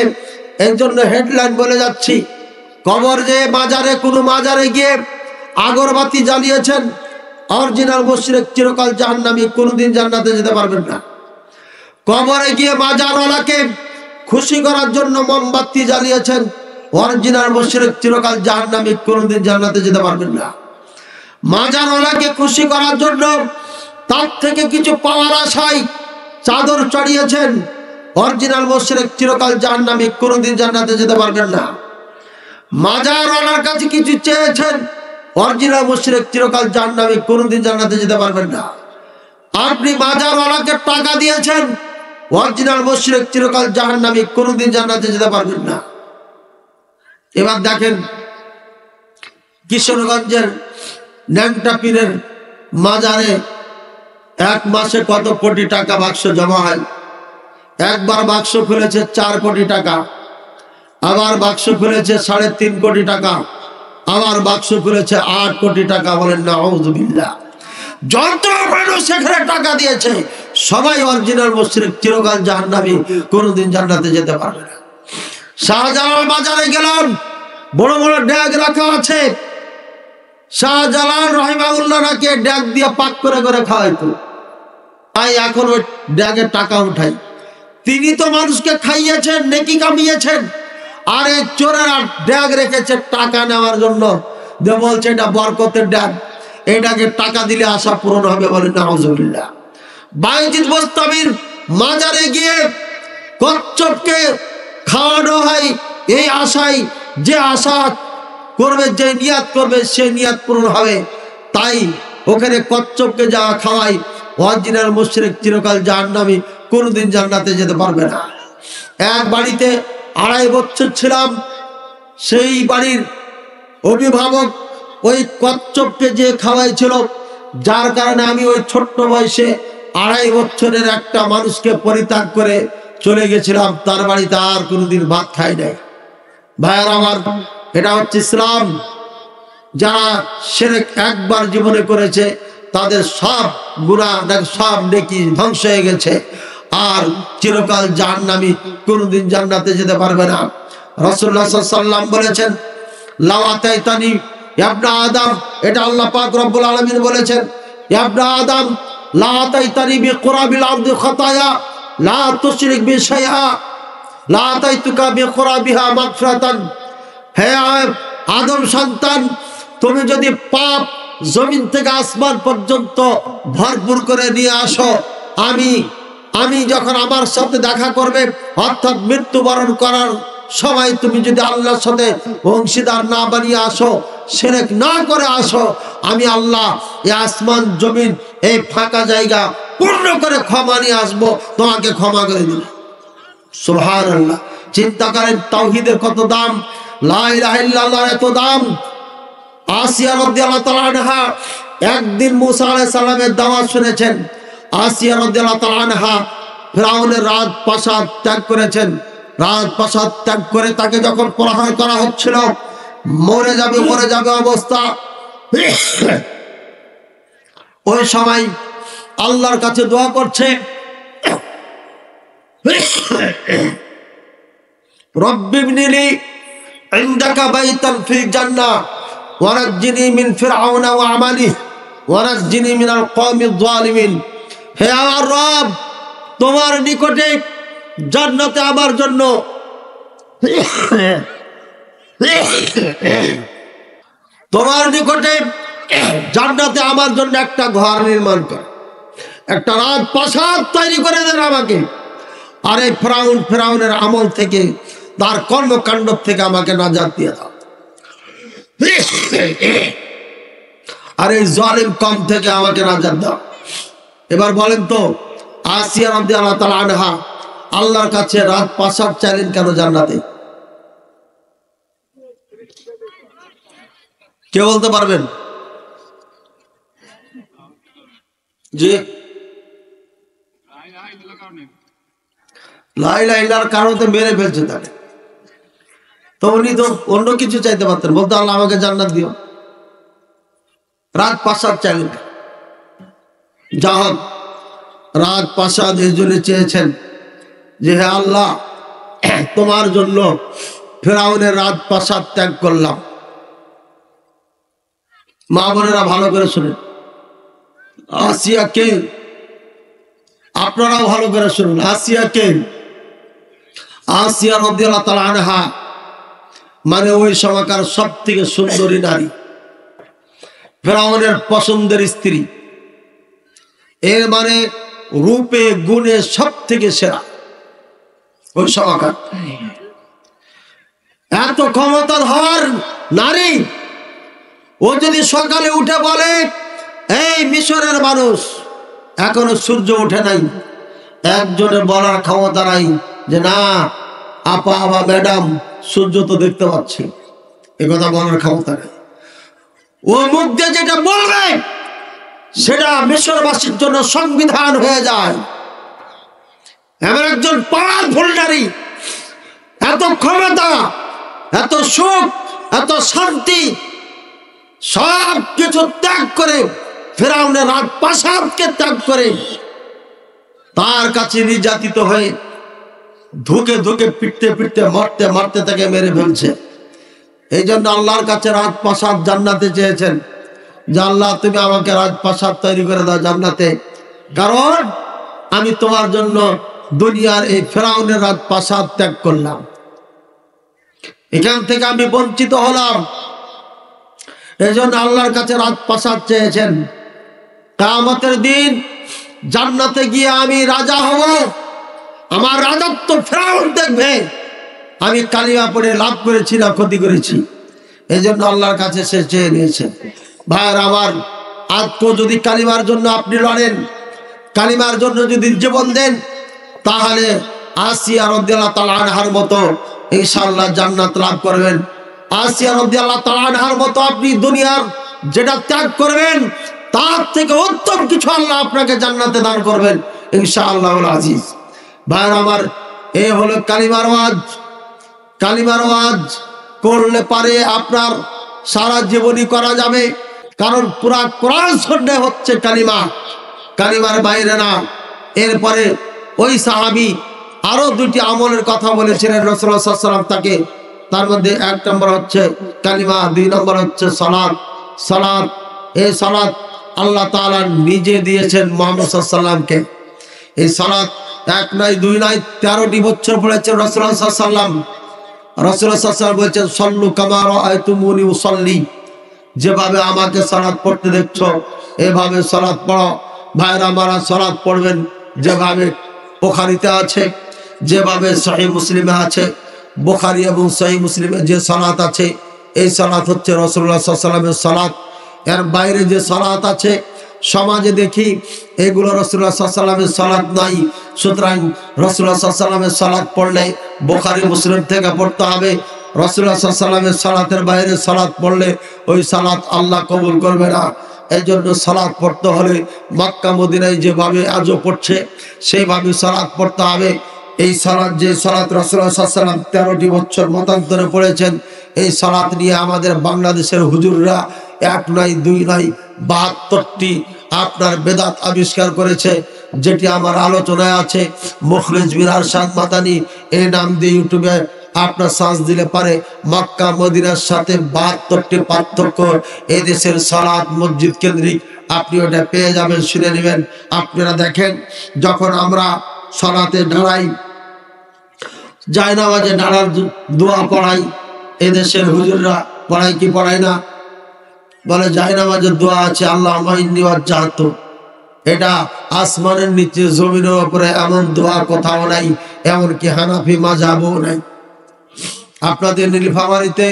Speaker 1: এর জন্য হেডলাইন বলে যাচ্ছি। কবর যে মাজারে, কোনো মাজারে গিয়ে আগরবাতি জ্বালিয়েছেন, অরিজিনাল মুশরিক, চিরকাল জাহান্নামী, কোনোদিন জান্নাতে যেতে পারবেন না। কবরে গিয়ে মাজারওয়ালাকে খুশি করার জন্য মোমবাতি জ্বালিয়েছেন, অরিজিনাল মুশরিক, চিরকাল জাহান্নামী, কোনোদিন জান্নাতে যেতে পারবেন না। মাজারওয়ালাকে খুশি করার জন্য তার থেকে কিছু পাওয়ার আশায় চাদর চড়িয়েছেন, অরিজিনাল মুশরিক, চিরকাল জাহান্নামী, কোনোদিন জান্নাতে যেতে পারবেন না। মাজারওয়ালার কাছে কিছু চেয়েছেন, অরিজিনাল মুশরিক, চিরকাল জাহান্নামী, কোনোদিন জান্নাতে যেতে পারবেন না। আপনি মাজারওয়ালাকে টাকা দিয়েছেন, অরিজিনাল মুশরিক, চিরকাল জাহান্নামী, কোনোদিন জান্নাতে যেতে পারবেন না। এবার দেখেন কিশোরগঞ্জের ন্যাংটা পীরের মাজারে এক মাসে কত কোটি টাকা বাক্স জমা হয়। একবার বাক্স খুলেছে 4 কোটি টাকা, আবার বাক্স খুলেছে 3.5 কোটি টাকা, আবার বাক্স খুলেছে 8 কোটি টাকা। বলেন নাউযুবিল্লাহ। যত মানুষ সেখানে টাকা দিয়েছে সবাই অরিজিনাল মুশরিক, চিরকাল জাহান্নামী, কোনোদিন জান্নাতে যেতে পারবে না। শাহজালাল বাজারে গেলাম, বড় বড় ড্যাগ রাখা আছে। শাহজালাল রাহিমাহুল্লাহ নাকি ড্যাগ দিয়ে পাক করে করে খাওয়াইতো, তাই এখন ওই ড্যাগের টাকা উঠাই। তিনি তো মানুষকে খাইয়েছেন, নেকি কামিয়েছেন, আর এই চোরেরা ড্যাগ রেখেছে টাকা নেওয়ার জন্য। যে বলছে এটা বরকতের ড্যাগ, এটাকে টাকা দিলে আশা পূরণ হবে। বলে নাউযুবিল্লাহ। বায়জিদ বোস্তামীর মাজারে গিয়ে কচ্ছপকে খাওয়ানো হয় এই আশায়, যে আশা করবে, যে নিয়াত করবে, সে নিয়াত পূরণ হবে। তাই ওখানে কচ্ছপকে যা খাওয়াই, অরিজিনাল মুশরিক, চিরকাল জাহান্নামী, কোনোদিন জান্নাতে যেতে পারবে না। এক বাড়িতে 2.5 বছর ছিলাম, সেই বাড়ির অভিভাবক ওই কচ্ছপকে যে খাওয়াইছিল, যার কারণে আমি ওই ছোট্ট বয়সে 2.5 বছরের একটা মানুষকে পরিত্যাগ করে চলে গেছিলাম। তার বাড়িতে আর কোনোদিন ভাত খাই নাই। ভাইয়ার আমার, এটা হচ্ছে ইসলাম। যারা শিরক একবার জীবনে করেছে তাদের সব গুনাহ, সব নেকি ধ্বংস হয়ে গেছে, আর চিরকাল জাহান্নামী, কোনোদিন জান্নাতে যেতে পারবে না। রাসূলুল্লাহ সাল্লাল্লাহু আলাইহি ওয়াসাল্লাম বলেছেন লাউ আতাইতানি ইয়া ইবনা আদম, এটা আল্লাহ পাক রব্বুল আলামিন বলেছেন, ইয়া ইবনা আদম লা আতাইতানি বিকুরাবিল আরদি খাতায়া লা তুশরিক বি শাইআ লা আতাইতুকা বিকুরাবিহা মাগফিরাতান। হে আদম সন্তান, তুমি যদি পাপ জমিন থেকে আসমান পর্যন্ত ভরপুর করে নিয়ে আসো, আমি যখন আমার সাথে দেখা করবে, অর্থাৎ মৃত্যুবরণ করার সময় তুমি যদি আল্লাহর সাথে অংশীদার না বানিয়ে আসো, শিরক না করে আসো, আমি আল্লাহ এই আসমান জমিন এই ফাঁকা জায়গা পূর্ণ করে ক্ষমা নিয়ে আসবো, তোমাকে ক্ষমা করে দিব। সুবহানাল্লাহ। চিন্তা করেন তাওহীদের কত দাম, লা ইলাহা ইল্লাল্লাহর এত দাম। আসিয়া রাদিয়াল্লাহু তাআলা আনহা একদিন মুসা আলাইহিস সালামের দাওয়াত শুনেছেন। আসিয়া রাদিয়াল্লাহু তাআলা আনহা ফিরআউনের রাজপ্রাসাদ ত্যাগ করেছেন। রাজপ্রাসাদ ত্যাগ করে তাকে যখন প্রহার করা হচ্ছিল, মরে যাবে অবস্থা, ওই সময় আল্লাহর কাছে দোয়া করছে, রব্বি ইবনিলি ইনদাকা বাইতান ফিল জান্নাহ ওয়ানাজ্জিনি মিন ফিরআউনা ওয়া আমালিহি ওয়ানাজ্জিনি মিনাল কওমিজ যালিমিন। হে আমার রব, তোমার নিকটে জান্নাতে আমার জন্য একটা ঘর নির্মাণ কর, একটা রাজপ্রাসাদ তৈরি করে দেন আমাকে, আর এই ফেরাউনের আমল থেকে, তার কর্মকাণ্ড থেকে আমাকে নাজাত দিয়ে দাও। আর এই জালিম কম থেকে আমাকে নাজাত দাও। এবার বলেন তো, আসিয়া রাদিয়াল্লাহু তাআলা আনহা আল্লাহর কাছে রাজপ্রাসাদ চাইলেন কেন জান্নাতে? কে বলতে পারবেন? জি, লা ইলাহা ইল্লাল্লাহর কারণে মেরে ফেলছে তাকে। তো উনি তো অন্য কিছু চাইতে পারতেন, বলতো আল্লাহ আমাকে জান্নাত দিও। রাজপ্রাসাদ চাইলেন। যা হোক, রাজপ্রাসাদ এই জন্য চেয়েছেন যে হে আল্লাহ, তোমার জন্য ফেরাউনের রাজপ্রাসাদ ত্যাগ করলাম। মা বোনেরা ভালো করে শুনেন, আসিয়া কে? আপনারাও ভালো করে শুনুন, আসিয়া কে? আসিয়া রাদিয়াল্লাহু তাআলা আনহা মানে ওই সময়কার সব থেকে সুন্দরী নারী, ফেরাউনের পছন্দের স্ত্রী। এর মানে রূপে গুণে সব থেকে সেরা ওই সময়কার। এত ক্ষমতার হওয়ার নারী, ও যদি সকালে উঠে বলে এই মিশরের মানুষ এখনো সূর্য ওঠে নাই, একজনের বলার ক্ষমতা নাই যে না আপা বা ম্যাডাম সূর্য তো দেখতে পাচ্ছি, একথা বলার ক্ষমতা নেই। ও মুখ দিয়ে যেটা বলবে সেটা মিশরবাসীর জন্য সংবিধান হয়ে যায়। এমন একজন পাওয়ারফুল নারী, এত ক্ষমতা, এত সুখ, এত শান্তি, সব কিছু ত্যাগ করে, ফেরাউনের রাজপ্রাসাদকে ত্যাগ করে তার কাছে নির্যাতিত হয়ে ধুকে ধুকে পিটতে পিটতে মারতে মারতে তাকে মেরে ফেলছে। এই জন্য আল্লাহর কাছে রাজপ্রাসাদ জান্নাতে চেয়েছেন যে আল্লাহ তুমি আমাকে রাজপ্রাসাদ তৈরি করে দাও জান্নাতে, কারণ আমি তোমার জন্য দুনিয়ার এই ফেরাউনের রাজপ্রাসাদ ত্যাগ করলাম, এখান থেকে আমি বঞ্চিত হলাম। এই জন্য আল্লাহর কাছে রাজপ্রাসাদ চেয়েছেন। কিয়ামতের দিন জান্নাতে গিয়ে আমি রাজা হব, আমার রাজত্ব ফেরাউন দেখবে আমি কালিমা পড়ে লাভ করেছি না ক্ষতি করেছি। এই জন্য আল্লাহর কাছে সে চেয়ে নিয়েছেন। ভাইয়ের আমার, আজকে যদি কালিমার জন্য আপনি লড়েন, কালিমার জন্য যদি জীবন দেন, তাহলে আসিয়া রাদিয়াল্লাহু তাআলা আনহার মতো ইনশাআল্লাহ জান্নাত লাভ করবেন। আসিয়া রাদিয়াল্লাহু তাআলা আনহার মতো আপনি দুনিয়ার যেটা ত্যাগ করবেন তার থেকে উত্তম কিছু আল্লাহ আপনাকে জান্নাতে দান করবেন ইনশাআল্লাহুল আজিজ। ভাইয়ের আমার, এই হলো কালিমার ওয়াজ। কালিমার ওয়াজ করলে পারে আপনার সারা জীবনই করা যাবে, কারণ পুরা কোরআন শুনলে হচ্ছে কালিমা, কালিমার বাইরে না। এরপরে ওই সাহাবী আরো দুটি আমলের কথা বলেছিলেন রাসূলুল্লাহ সাল্লাল্লাহু আলাইহি ওয়াসাল্লাম তাকে। তার মধ্যে এক নম্বর হচ্ছে কালিমা, দুই নম্বর হচ্ছে সালাত। সালাত, এই সালাত আল্লাহ তাআলা নিজে দিয়েছেন মুহাম্মদ সাল্লাল্লাহু আলাইহি ওয়াসাল্লামকে। এই সালাত এক নয় দুই নয় 13টি বছর পড়েছেন রাসূলুল্লাহ সাল্লাল্লাহু আলাইহি ওয়াসাল্লাম। রাসূলুল্লাহ সাল্লাল্লাহু আলাইহি ওয়াসাল্লাম বলেছেন সল্লু কামা রাআইতুমুনি উসাল্লি, যেভাবে আমাকে সালাত পড়তে দেখছো এভাবে সালাত পড়ো। ভাইরা আমার, সালাত পড়বেন যেভাবে বুখারীতে আছে, যেভাবে সহিহ মুসলিমে আছে। বুখারী এবং সহিহ মুসলিমে যে সালাত আছে, এই সালাত হচ্ছে রাসূলুল্লাহ সাল্লাল্লাহু আলাইহি ওয়াসাল্লামের সালাত। এর বাইরে যে সালাত আছে সমাজে দেখি এগুলো রাসূলুল্লাহ সাল্লাল্লাহু আলাইহি ওয়াসাল্লামের সালাত নাই। সুতরাং রাসূলুল্লাহ সাল্লাল্লাহু আলাইহি ওয়াসাল্লামের সালাত পড়লে বুখারী মুসলিম থেকে পড়তে হবে। রাসূলুল্লাহ সাল্লাল্লাহু আলাইহি ওয়াসাল্লামের সালাতের বাইরে সালাত পড়লে ওই সালাত আল্লাহ কবুল করবে না। এই জন্য সালাত পড়তে হলে মক্কা মদিনায় যেভাবে আজও পড়ছে সেইভাবে সালাত পড়তে হবে। এই সালাত, যে সালাত রাসূলুল্লাহ সাল্লাল্লাহু আলাইহি ওয়াসাল্লাম 13টি বছর মতান্তরে পড়েছেন, এই সালাত নিয়ে আমাদের বাংলাদেশের হুজুররা এক নয় দুই নয় 72টি আপনার বেদাত আবিষ্কার করেছে, যেটি আমার আলোচনায় আছে। মুখলেস বিন আরশাদ মাদানী এই নাম দিয়ে ইউটিউবে আপনার সার্চ দিলে পারে মক্কা মদিনার সাথে 72টি পার্থক্য এই দেশের সালাত মসজিদ কেন্দ্রিক আপনি ওটা পেয়ে যাবেন, শুনে নেবেন। আপনারা দেখেন, যখন আমরা সালাতে দাঁড়াই, জায়নামাজে দাঁড়ার দোয়া পড়াই, এদেশের হুজুররা পড়ায় কি পড়ায় না? বলে জায়নামাজের দোয়া আছে আল্লাহুম্মা ইন্নী ওয়াজ্জাহতু, এটা আসমানের নিচে জমিনের উপরে এমন দোয়া কোথাও নাই, এমনকি হানাফি মাযহাবও নাই। আপনাদের নীলফামারীতে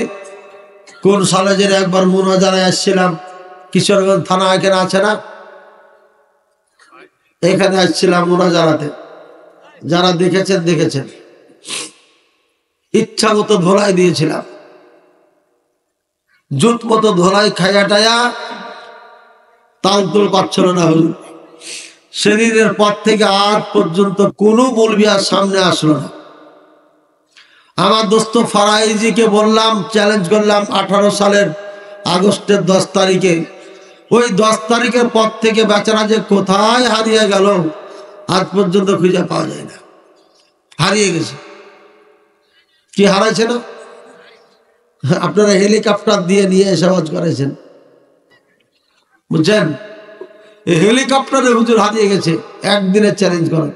Speaker 1: কোন সালে যেন একবার মুনাজারায় আসছিলাম, কিশোরগঞ্জ থানা এখানে আছে না, এখানে আসছিলাম মুনাজারাতে। যারা দেখেছেন দেখেছেন, ইচ্ছা মতো ধোলাই দিয়েছিলাম, জুত মতো ধোলাই খাইয়া টাইয়া তালতুল পাচ্ছিল না হুজুর। সেদিনের পর থেকে আজ পর্যন্ত কোনো মৌলবি আর সামনে আসলো না। আমার দোস্ত ফারাইজিকে বললাম, চ্যালেঞ্জ করলাম 18 সালের আগস্টের 10 তারিখে, ওই 10 তারিখের পর থেকে বেচারা যে কোথায় হারিয়ে গেল আজ পর্যন্ত খুঁজে পাওয়া যায় না, হারিয়ে গেছে। কি হারাইছে না? আপনারা হেলিকপ্টার দিয়ে নিয়ে এসে আওয়াজ করেছেন, বুঝছেন? এই হেলিকপ্টারে হুজুর হারিয়ে গেছে, একদিনের চ্যালেঞ্জ করেন।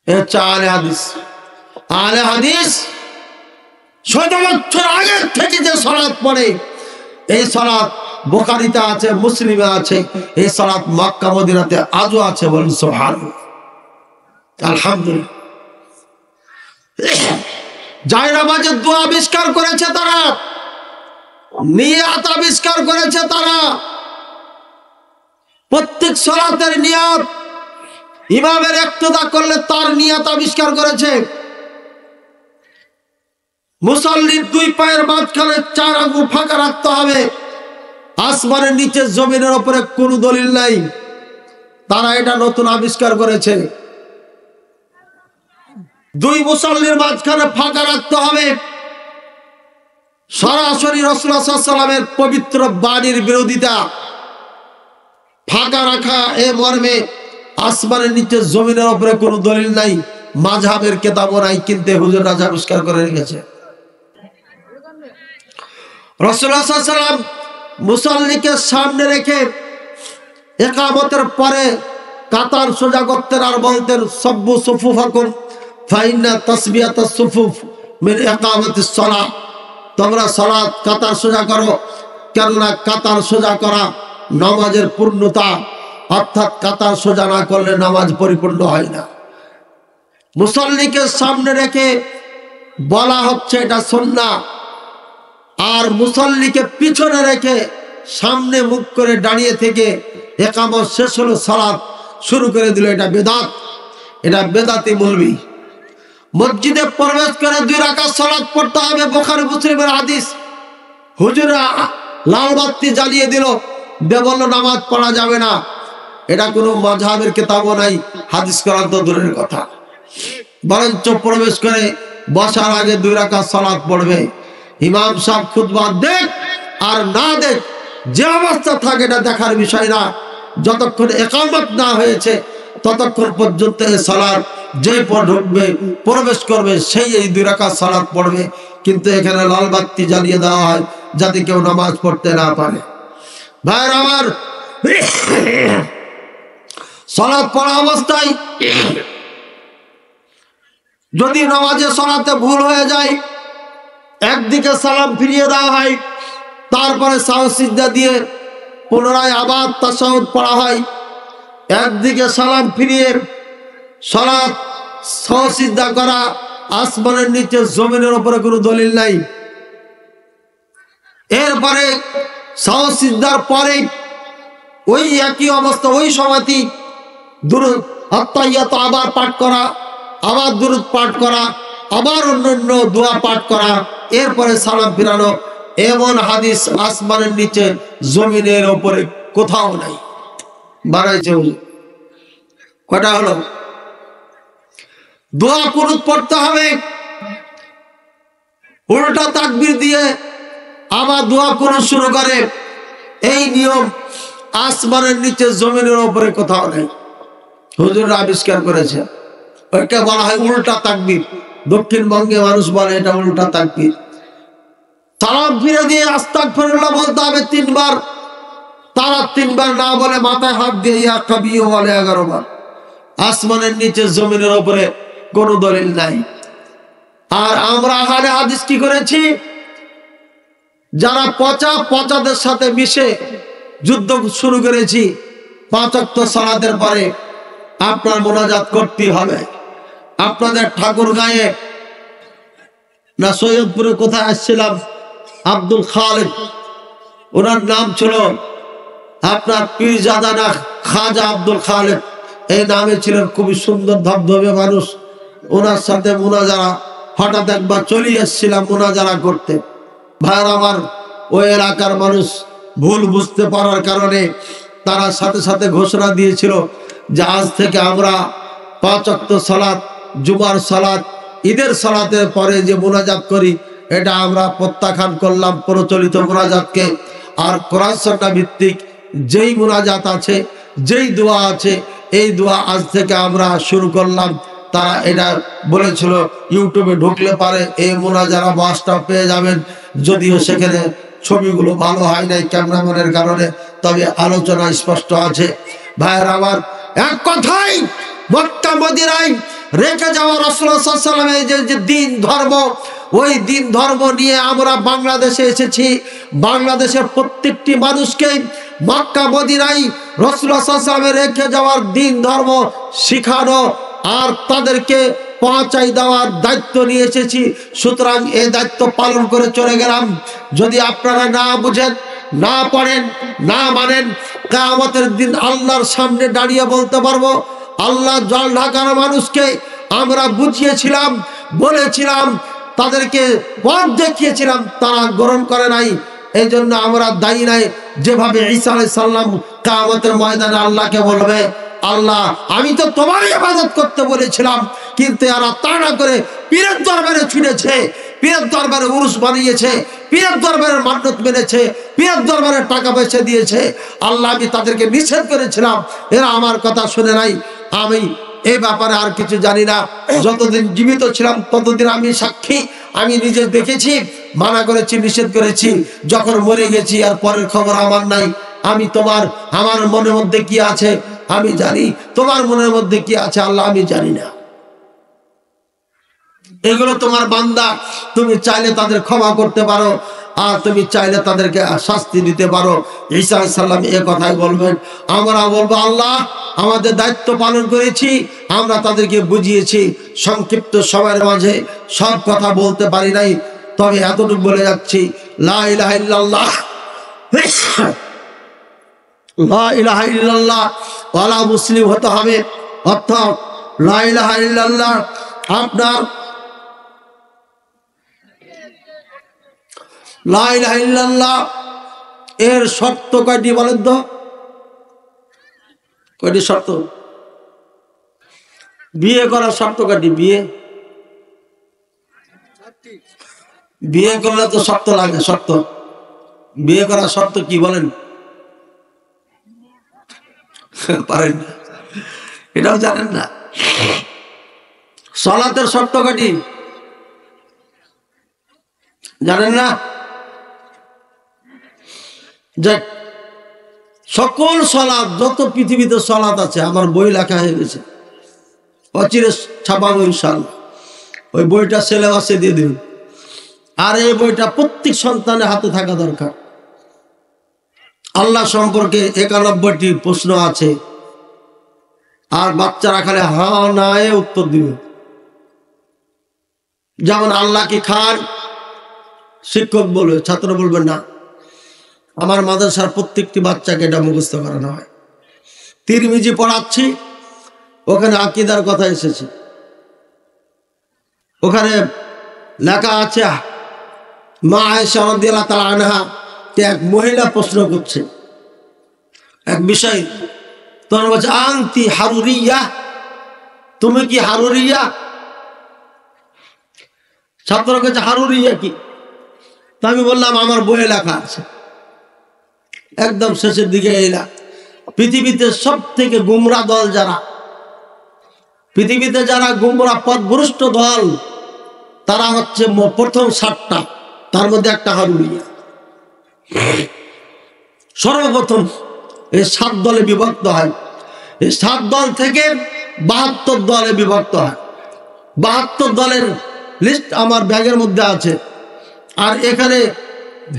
Speaker 1: এ হচ্ছে আলে হাদিস। আলে হাদিস ১৭ বছর আগে থেকে যে সালাত পড়ে, এই সালাত বুখারীতে আছে, মুসলিমে আছে, এই সালাত মক্কা মদিনাতে আজও আছে। বলেন সুবহানাল্লাহ, আলহামদুলিল্লাহ। জায়নামাজের দোয়া আবিষ্কার করেছে তারা, নিয়াত আবিষ্কার করেছে তারা, প্রত্যেক সালাতের নিয়াত, ইমামের ইক্তেদা করলে তার নিয়াত আবিষ্কার করেছে। মুসল্লির 2 পায়ের মাঝখানে 4 আঙ্গুল ফাঁকা রাখতে হবে, আসমানের নিচে জমিনের উপরে কোনো দলিল নাই, তারা এটা নতুন আবিষ্কার করেছে। 2 মুসল্লির মাঝখানে ফাঁকা রাখতে হবে, সরাসরি রাসূলুল্লাহ সাল্লাল্লাহু আলাইহি ওয়াসাল্লামের পবিত্র বাণীর বিরোধিতা। ফাঁকা রাখা এ মর্মে আসমানের নিচে জমিনের উপরে কোনো দলিল নাই, মাযহাবের কিতাবও নাই, কিন্তু হুজুররা আবিষ্কার করে রেখেছে। রাসূলুল্লাহ সাল্লাল্লাহু আলাইহি ওয়াসাল্লাম মুসল্লিকে সামনে রেখে ইকামতের পরে কাতার সোজা করতেন আর বলতেন, সাব্বু সুফুফাকুম ফাইন্না তাসবিয়াতাস সুফুফ মিন ইকামাতিস সালাহ। তোমরা সালাত কাতার সোজা করো, কেননা কাতার সোজা করা নামাজের পূর্ণতা, অর্থাৎ কাতার সোজা না করলে নামাজ পরিপূর্ণ হয় না। মুসল্লিকে সামনে রেখে বলা হচ্ছে এটা সুন্নাহ, আর মুসল্লিকে পিছনে রেখে সামনে মুখ করে দাঁড়িয়ে থেকে ইকামত শেষ হলো, সালাত শুরু করে দিল, এটা বেদাত, এটা বেদাতি মৌলবি। মসজিদে প্রবেশ করে 2 রাকাত সালাত পড়তে হবে, বুখারী মুসলিমের হাদিস। হুজুরা লাল বাতি জ্বালিয়ে দিল, বলল নামাজ পড়া যাবে না, এটা কোনো মাযহাবের কিতাবও নাই, হাদিস কোরআন তো দূরের কথা। বরঞ্চ প্রবেশ করে বসার আগে 2 রাকাত সালাত পড়বে। ইমাম সাহেব খুতবা দেখ আর না দেখ, যে অবস্থা থাকে এটা দেখার বিষয় না, যতক্ষণ ইকামত না হয়েছে ততক্ষণ পর্যন্ত এই সালাত যে ঢুকবে প্রবেশ করবে সেই এই 2 রাকাত সালাত পড়বে। কিন্তু এখানে লাল বাতি জ্বালিয়ে দেওয়া হয় যাতে কেউ নামাজ পড়তে না পারে। ভাইরা আমার, সালাত পড়া অবস্থায় যদি নামাজে সালাতে ভুল হয়ে যায়, একদিকে সালাম ফিরিয়ে দেওয়া হয়, তারপরে সাহস সিজদা দিয়ে পুনরায় আবার তাশাহুদ পড়া হয়। একদিকে সালাম ফিরিয়ে সালাত সাহস সিজদা করা, আসমানের নিচে জমিনের উপরে কোনো দলিল নাই। এরপরে সাহস সিজদার পরে ওই একই অবস্থা, ওই সময়টি দুরূদ আত্তাহিয়াত আবার পাঠ করা, আবার দুরূদ পাঠ করা, আবার অন্যান্য দোয়া পাঠ করা, এরপরে সালাম ফিরানো। এমন হাদিস আসমানের নিচে জমিনের উপরে কোথাও নাই। বাড়াইছে কয়টা হলো? দোয়া কুনুত পড়তে হবে, উল্টা তাকবীর দিয়ে আবার দোয়া কুনুত শুরু করে, এই নিয়ম আসমানের নিচে জমিনের উপরে কোথাও নেই, হুজুররা আবিষ্কার করেছে। ওইটা বলা হয় উল্টা তাকবীর। দক্ষিণবঙ্গে মানুষ বলে এটা উল্টা তাকবীর। সালাম ফিরে দিয়ে আস্তাগফিরুল্লাহ বলতে হবে 3 বার। তারা 3 বার না বলে মাথায় হাত দিয়ে ইয়া কাবিও বলে 11 বার। আসমানের নিচে জমিনের উপরে কোনো দলিল নাই। আর আমরা আহলে হাদিস কি করেছি? যারা পচাদের সাথে মিশে যুদ্ধ শুরু করেছি। 5 ওয়াক্ত সালাতের পরে আপনার মোনাজাত করতে হবে। আপনাদের ঠাকুর গায়ে না সৈয়দপুরে কোথায় আসছিলাম, আব্দুল খালেক ওনার নাম ছিল আপনার পীরজাদা না খাজা আব্দুল খালেক, এই নামে ছিলেন, খুবই সুন্দর ধবধবে মানুষ। ওনার সাথে মুনাজারা হঠাৎ একবার চলে এসেছিলাম মুনাজারা করতে। ভাইয়ের আমার, ওই এলাকার মানুষ ভুল বুঝতে পারার কারণে তারা সাথে সাথে ঘোষণা দিয়েছিল যে আজ থেকে আমরা 5 ওয়াক্ত সালাত, জুমার সালাত, ঈদের সালাতের পরে যে মুনাজাত করি এটা আমরা প্রত্যাখ্যান করলাম প্রচলিত মুনাজাতকে। আর কোরআন সুন্নাহ ভিত্তিক যেই মুনাজাত আছে, যেই দোয়া আছে, এই দোয়া আজ থেকে আমরা শুরু করলাম। তারা এটা বলেছিল ইউটিউবে ঢুকলে পারে এই মুনাজারা বাসটা পেয়ে যাবেন, যদিও সেখানে ছবিগুলো ভালো হয় নাই ক্যামেরাম্যানের কারণে, তবে আলোচনা স্পষ্ট আছে। ভাইয়ের আমার, এক কথাই মক্কা মদিনায় রেখে যাওয়া রাসূলুল্লাহ সাল্লাল্লাহু আলাইহি ওয়াসাল্লামের যে দিন ধর্ম, ওই দিন ধর্ম নিয়ে আমরা বাংলাদেশে এসেছি। বাংলাদেশের প্রত্যেকটি মানুষকে মক্কা মদিনায় রাসূলুল্লাহ সাল্লাল্লাহু আলাইহি ওয়াসাল্লামের রেখে যাওয়ার দিন ধর্ম শিখানো আর তাদেরকে পৌঁছাই দেওয়ার দায়িত্ব নিয়ে এসেছি। সুতরাং এই দায়িত্ব পালন করে চলে গেলাম। যদি আপনারা না বুঝেন, না পড়েন, না মানেন, কিয়ামতের দিন আল্লাহর সামনে দাঁড়িয়ে বলতে পারবো আল্লাহ জল ঢাকার মানুষকে আমরা বুঝিয়েছিলাম, বলেছিলাম, তাদেরকে পথ দেখিয়েছিলাম, তারা গ্রহণ করে নাই, এই জন্য আমরা দায়ী নাই। যেভাবে ঈসা আলাইহিস সালাম কিয়ামতের ময়দানে আল্লাহকে বলবে, আল্লাহ আমি তো তোমার ইবাদত করতে বলেছিলাম, কিন্তু এরা তা না করে পীরের দরবারে ছুটেছে, পীরের দরবারে উরুস বানিয়েছে, পীরের দরবারে মান্নত মেনেছে, পীরের দরবারে টাকা পয়সা দিয়েছে। আল্লাহ আমি তাদেরকে নিষেধ করেছিলাম, এরা আমার কথা শুনে নাই। আমি এই ব্যাপারে আর কিছু জানি না। যতদিন জীবিত ছিলাম ততদিন আমি সাক্ষী, আমি নিজে দেখেছি, মানা করেছি, নিষেধ করেছি। যখন মরে গেছি আর পরের খবর আমার নাই। আমি আমার মনের মধ্যে কি আছে আমি জানি, তোমার মনের মধ্যে কি আছে আল্লাহ আমি জানি না। এগুলো তোমার বান্দা, তুমি চাইলে তাদের ক্ষমা করতে পারো, আর তুমি চাইলে তাদেরকে শাস্তি দিতে পারো। ঈসা আলাইহিস সালাম এই কথাই বলবেন, আমরা বলবো আল্লাহ আমাদের দায়িত্ব পালন করেছি, আমরা তাদেরকে বুঝিয়েছি। সংক্ষিপ্ত সময়ের মাঝে সব কথা বলতে পারি নাই, তবে এতটুকু বলে যাচ্ছি, লা ইলাহা ইল্লাল্লাহ, লা ইলাহা ইল্লাল্লাহ ওয়ালা মুসলিম হতে হবে। অর্থাৎ লা ইলাহা ইল্লাল্লাহ আপনার লা ইলাহা ইল্লাল্লাহ এর শর্ত কয়টি বলেন তো? কয়টি শর্ত? বিয়ে করার শর্ত কয়টি? বিয়ে করলে তো শর্ত লাগে। শর্ত, বিয়ে করার শর্ত কি বলেন? পারেন না, এটাও জানেন না। সালাতের শর্ত কয়টি জানেন না? যাক, সকল সালাত, যত পৃথিবীতে সালাত আছে, আমার বই লেখা হয়ে গেছে, অচিরে ছাপাবো ইনশাআল্লাহ। ওই বইটা সিলেবাসে দিয়ে দিন। আর এই বইটা প্রত্যেক সন্তানের হাতে থাকা দরকার। আল্লাহ সম্পর্কে 91টি প্রশ্ন আছে, আর বাচ্চারা খালি হা না উত্তর দিবে। যেমন আল্লাহ কি খান? শিক্ষক বলবে, ছাত্র বলবে না। আমার মাদ্রাসার প্রত্যেকটি বাচ্চাকে এটা মুখস্থ করানো হয়। তিরমিজি পড়াচ্ছি, ওখানে আকীদার কথা এসেছে, ওখানে লেখা আছে মা আয়েশা রাদিয়াল্লাহু তাআলা আনহা কে এক মহিলা প্রশ্ন করছে এক বিষয়, তখন বলছে আনতি হারুরিয়া, তুমি কি হারুরিয়া? ছাত্র কাছে হারুরিয়া কি? তো আমি বললাম আমার বইয়ে লেখা আছে। একদম শেষের দিকে এলা, পৃথিবীতে সব থেকে গুমরা দল যারা, পৃথিবীতে যারা গুমরা পথভ্রষ্ট দল, তারা হচ্ছে প্রথম 7টা, তার মধ্যে একটা হারুরিয়া। সর্বপ্রথম এই 7 দলে বিভক্ত হয়। এই 7 দল থেকে 72 দলে বিভক্ত হয়। 72 দলের লিস্ট আমার ব্যাগের মধ্যে আছে, আর এখানে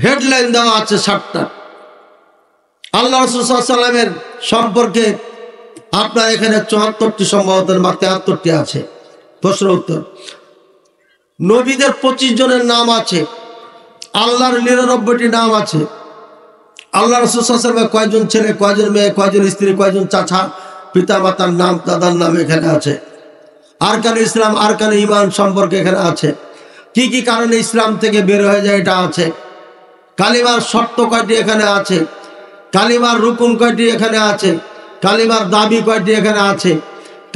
Speaker 1: হেডলাইন দেওয়া আছে 7টা। আল্লাহ রাসূল সাল্লাল্লাহু আলাইহি ওয়াসাল্লামের সম্পর্কে আপনার এখানে 74টি, সম্ভবত 73টি আছে। প্রশ্ন উত্তর, নবীদের 25 জনের নাম আছে, আল্লাহর 99টি নাম আছে। আল্লাহ রাসূল সাল্লাল্লাহু আলাইহি ওয়াসাল্লামের কয়জন ছেলে, কয়জন মেয়ে, কয়জন স্ত্রী, কয়জন চাচা, পিতা মাতার নাম, দাদার নাম এখানে আছে। আরকানে ইসলাম, আরকানে ঈমান সম্পর্কে এখানে আছে। কি কি কারণে ইসলাম থেকে বের হয়ে যায় এটা আছে। কালিমার শর্ত কয়টি এখানে আছে, কালিমার রুকুন কয়টি এখানে আছে, কালিমার দাবি কয়টি এখানে আছে।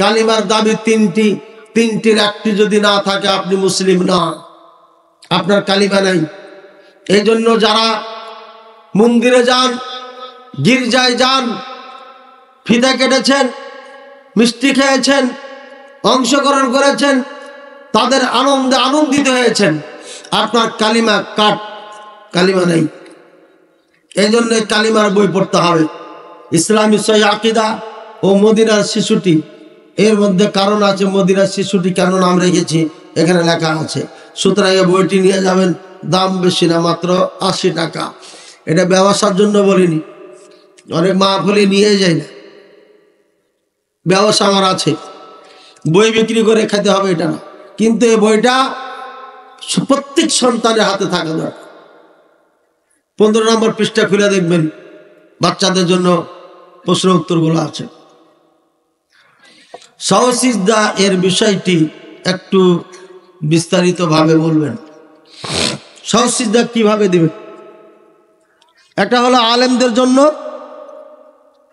Speaker 1: কালিমার দাবি 3টি, 3টির একটি যদি না থাকে আপনি মুসলিম না, আপনার কালিমা নাই। এই জন্য যারা মন্দিরে যান, গির্জায় যান, ফিতা কেটেছেন, মিষ্টি খেয়েছেন, অংশগ্রহণ করেছেন, তাদের আনন্দে আনন্দিত হয়েছেন, আপনার কালিমা কাট, কালিমা নেই। এই জন্য কালিমার বই পড়তে হবে। ইসলামী সহিহ আকীদা ও মদিনার শিশুটি, এর মধ্যে কারণ আছে মদিনার শিশুটি কেন নাম রেখেছি, এখানে লেখা আছে। সুতরাং এই বইটি নিয়ে যাবেন, দাম বেশি না, মাত্র 80 টাকা। এটা ব্যবসার জন্য বলিনি, অনেক মাহফিলে নিয়ে যায় না, ব্যবসা আমার আছে, বই বিক্রি করে খেতে হবে এটা না। কিন্তু এই বইটা প্রত্যেক সন্তানের হাতে থাকা দরকার। 15 নম্বর পৃষ্ঠা খুলে দেখবেন, বাচ্চাদের জন্য প্রশ্ন উত্তরগুলো আছে। সাওসিজদা এর বিষয়টি একটু বিস্তারিতভাবে বলবেন। সাওসিজদা কিভাবে দিবেন? একটা হলো আলেমদের জন্য,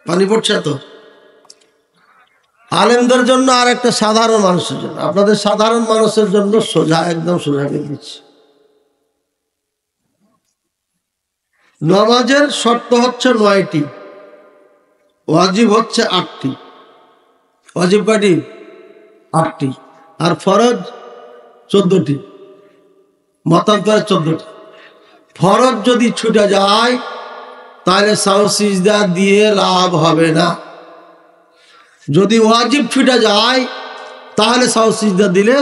Speaker 1: পানি পড়ছে তো, আলেমদের জন্য, আর একটা সাধারণ মানুষের জন্য। আপনাদের সাধারণ মানুষের জন্য সোজা, একদম সোজা করে দিচ্ছি। নামাজের শর্ত হচ্ছে 9টি, ওয়াজিব হচ্ছে 8টি। ওয়াজিব কয়টি? 8টি। আর ফরজ 14টি, মতান্তরে 14টি। ফরজ যদি ছুটে যায় তাহলে সাওসিজদা দিয়ে লাভ হবে না। যদি ওয়াজিব ছুটে যায় তাহলে সাওসিজদা দিলে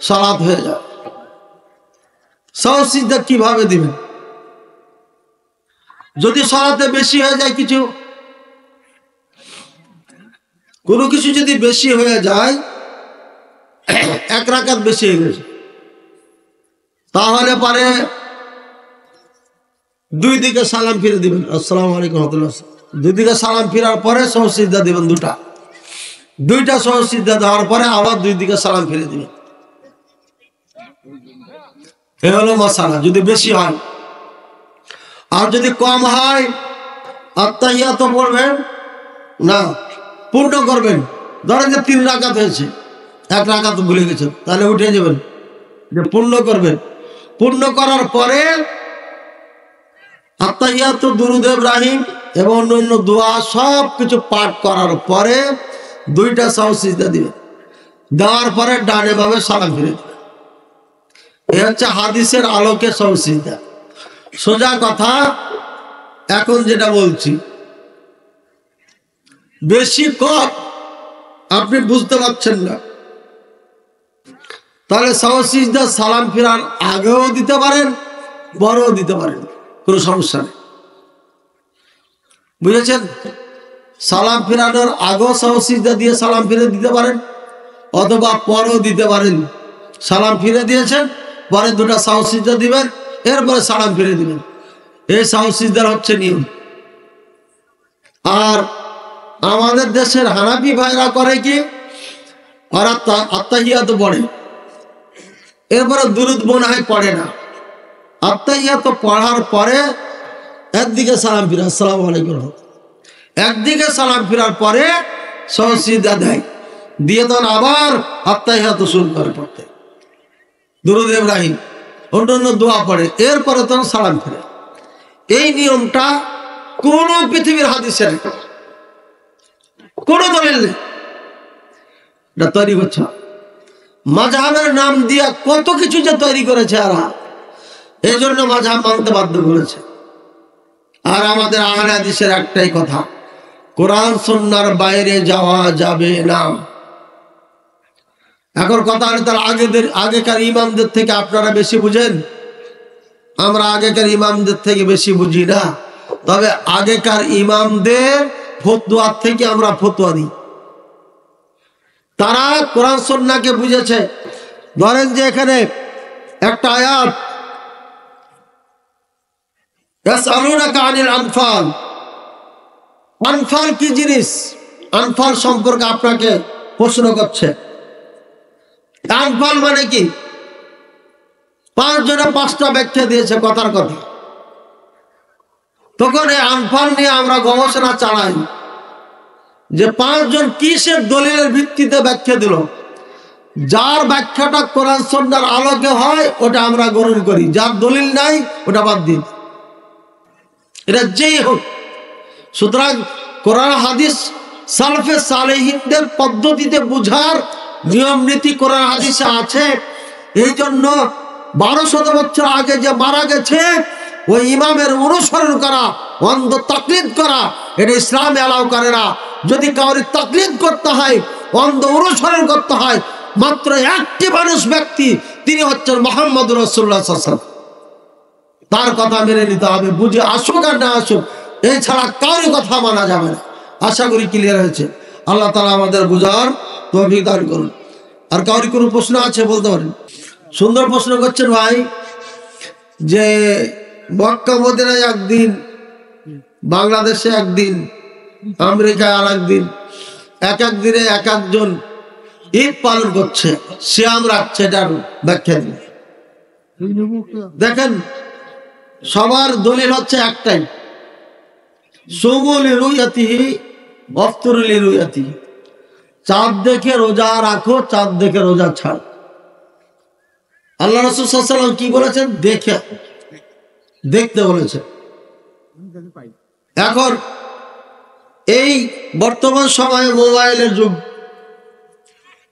Speaker 1: সালাত হয়ে যায়। সাওসিজদা কিভাবে দিবেন? যদি সালাতে বেশি হয়ে যায়, কোনো কিছু যদি বেশি হয়ে যায়, 1 রাকাত বেশি হয়ে গেছে, তাহলে পরে 2 দিকে সালাম ফিরে দিবেন, আসসালামু আলাইকুম ওয়া রাহমাতুল্লাহ। 2 দিকে সালাম ফিরার পরে সাওসিজদা দিবেন, দুইটা সাওসিজদা দেওয়ার পরে আবার 2 দিকে সালাম ফিরে দিবেন। এ হলো মাসালা, যদি বেশি হয়। আর যদি কম হয়, আত্তাহিয়াত পড়বেন না, পূর্ণ করবেন। ধরেন যে 3 রাকাত হয়েছে, 1 রাকাত ভুলে গেছেন, তাহলে উঠে যাবেন, যে পূর্ণ করবেন। পূর্ণ করার পরে আত্তাহিয়াত, দুরূদ ইব্রাহিম এবং অন্যান্য দোয়া সব কিছু পাঠ করার পরে 2টা সাওসিজদা দিবেন। দেওয়ার পরে ডানে বামে সালাম ফিরে দিবেন। এ হচ্ছে হাদিসের আলোকে সাওসিজদা। সোজা কথা, এখন যেটা বলছি, বেশি কম আপনি বুঝতে পারছেন না, তাহলে সাওসিজদা সালাম ফিরার আগেও দিতে পারেন, পরেও দিতে পারেন, কোনো সমস্যা নেই। বুঝেছেন? সালাম ফিরানোর আগেও সাওসিজদা দিয়ে সালাম ফিরে দিতে পারেন, অথবা পরেও দিতে পারেন। সালাম ফিরে দিয়েছেন, পরে 2টা সাওসিজদা দিবেন, এরপরে সালাম ফিরে দিবেন। এই সাওসিজদার হচ্ছে নিয়ম। আর আমাদের দেশের হানাফি ভাইরা করে কি, ওরা আত্তাহিয়াত পড়ে, এরপরে দুরূদ মনে হয় পড়ে না। আত্তাহিয়াত পড়ার পরে একদিকে সালাম ফিরে, আসসালামু আলাইকুম, একদিকে সালাম ফিরার পরে সাওসিজদা দেয়, দিয়ে তখন আবার আত্তাহিয়াত শুরু করে পড়তে, দুরূদ ইব্রাহিম অন্যান্য দোয়া পড়ে, এরপরে তখন সালাম ফিরে। এই নিয়মটা কোন পৃথিবীর হাদিসে নেই, কোন দলিল নেই, এটা তৈরি করছে। মাযহাবের নাম দিয়া কত কিছু যে তৈরি করেছে, আর এই জন্য মাযহাব মানতে বাধ্য করেছে। আর আমাদের আহলে হাদিসের একটাই কথা, কোরআন সুন্নাহর বাইরে যাওয়া যাবে না। এখন কথা হলে তার আগেকার ইমামদের থেকে আপনারা বেশি বুঝেন, আমরা আগেকার ইমামদের থেকে বেশি বুঝি না। তবে আগেকার ইমামদের ফতোয়া থেকে আমরা ফতোয়া দিই। তারা কোরআন সুন্নাহকে বুঝেছে। ধরেন যে এখানে একটা আয়াত, ইয়াসআলুনাকা আনিল আনফাল, আনফাল কি জিনিস, আনফাল সম্পর্কে আপনাকে প্রশ্ন করছে। আনফাল মানে কি? 5 জনে 5টা ব্যাখ্যা দিয়েছে কথার কথা। তখন এই আনফাল নিয়ে আমরা গবেষণা চালাই যে 5 জন কিসের দলিলের ভিত্তিতে ব্যাখ্যা দিল। যার ব্যাখ্যাটা কোরআন সুন্নাহর আলোকে হয় ওটা আমরা গ্রহণ করি, যার দলিল নাই ওটা বাদ দিই, এটা যেই হোক। সুতরাং কোরআন হাদিস সালফে সালেহিনদের পদ্ধতিতে বুঝার নিয়ম নীতি কোরআন হাদিসে আছে। এই জন্য 1200 বছর আগে যে মারা গেছে ওই ইমামের অনুসরণ করা, অন্ধ তাকলিদ করা, এটা ইসলামে অ্যালাউ করে না। যদি কাউরি তাকলিদ করতে হয়, অন্ধ অনুসরণ করতে হয়, মাত্র একটি মানুষ ব্যক্তি, তিনি হচ্ছেন মুহাম্মদুর রাসূলুল্লাহ সাল্লাল্লাহু আলাইহি ওয়াসাল্লাম। তার কথা মেনে নিতে হবে, বুঝে আসুক আর না আসুক, এছাড়া কারোর কথা মানা যাবে না। আশা করি ক্লিয়ার হয়েছে। আল্লাহ তাআলা আমাদের বুঝার তৌফিক দান করুন। আর কারোর কোনো প্রশ্ন আছে বলতে পারেন। সুন্দর প্রশ্ন করছেন ভাই, যে মক্কা মদিনায় একদিন, বাংলাদেশে একদিন, আমেরিকায় আর একদিন, এক এক দিনে এক একজন ঈদ পালন করছে, সিয়াম রাখছে, এটার ব্যাখ্যা দিন। দেখেন, সবার দলিল হচ্ছে একটাই, সুমু লিরুয়াতিহি ওয়াফতুরু লিরুয়াতিহি, চাঁদ দেখে রোজা রাখো, চাঁদ দেখে রোজা ছাড়। আল্লাহ রাসূল সাল্লাল্লাহু আলাইহি ওয়াসাল্লাম কি বলেছেন? দেখতে বলেছেন। এখন এই বর্তমান সময়ে মোবাইলের যুগ,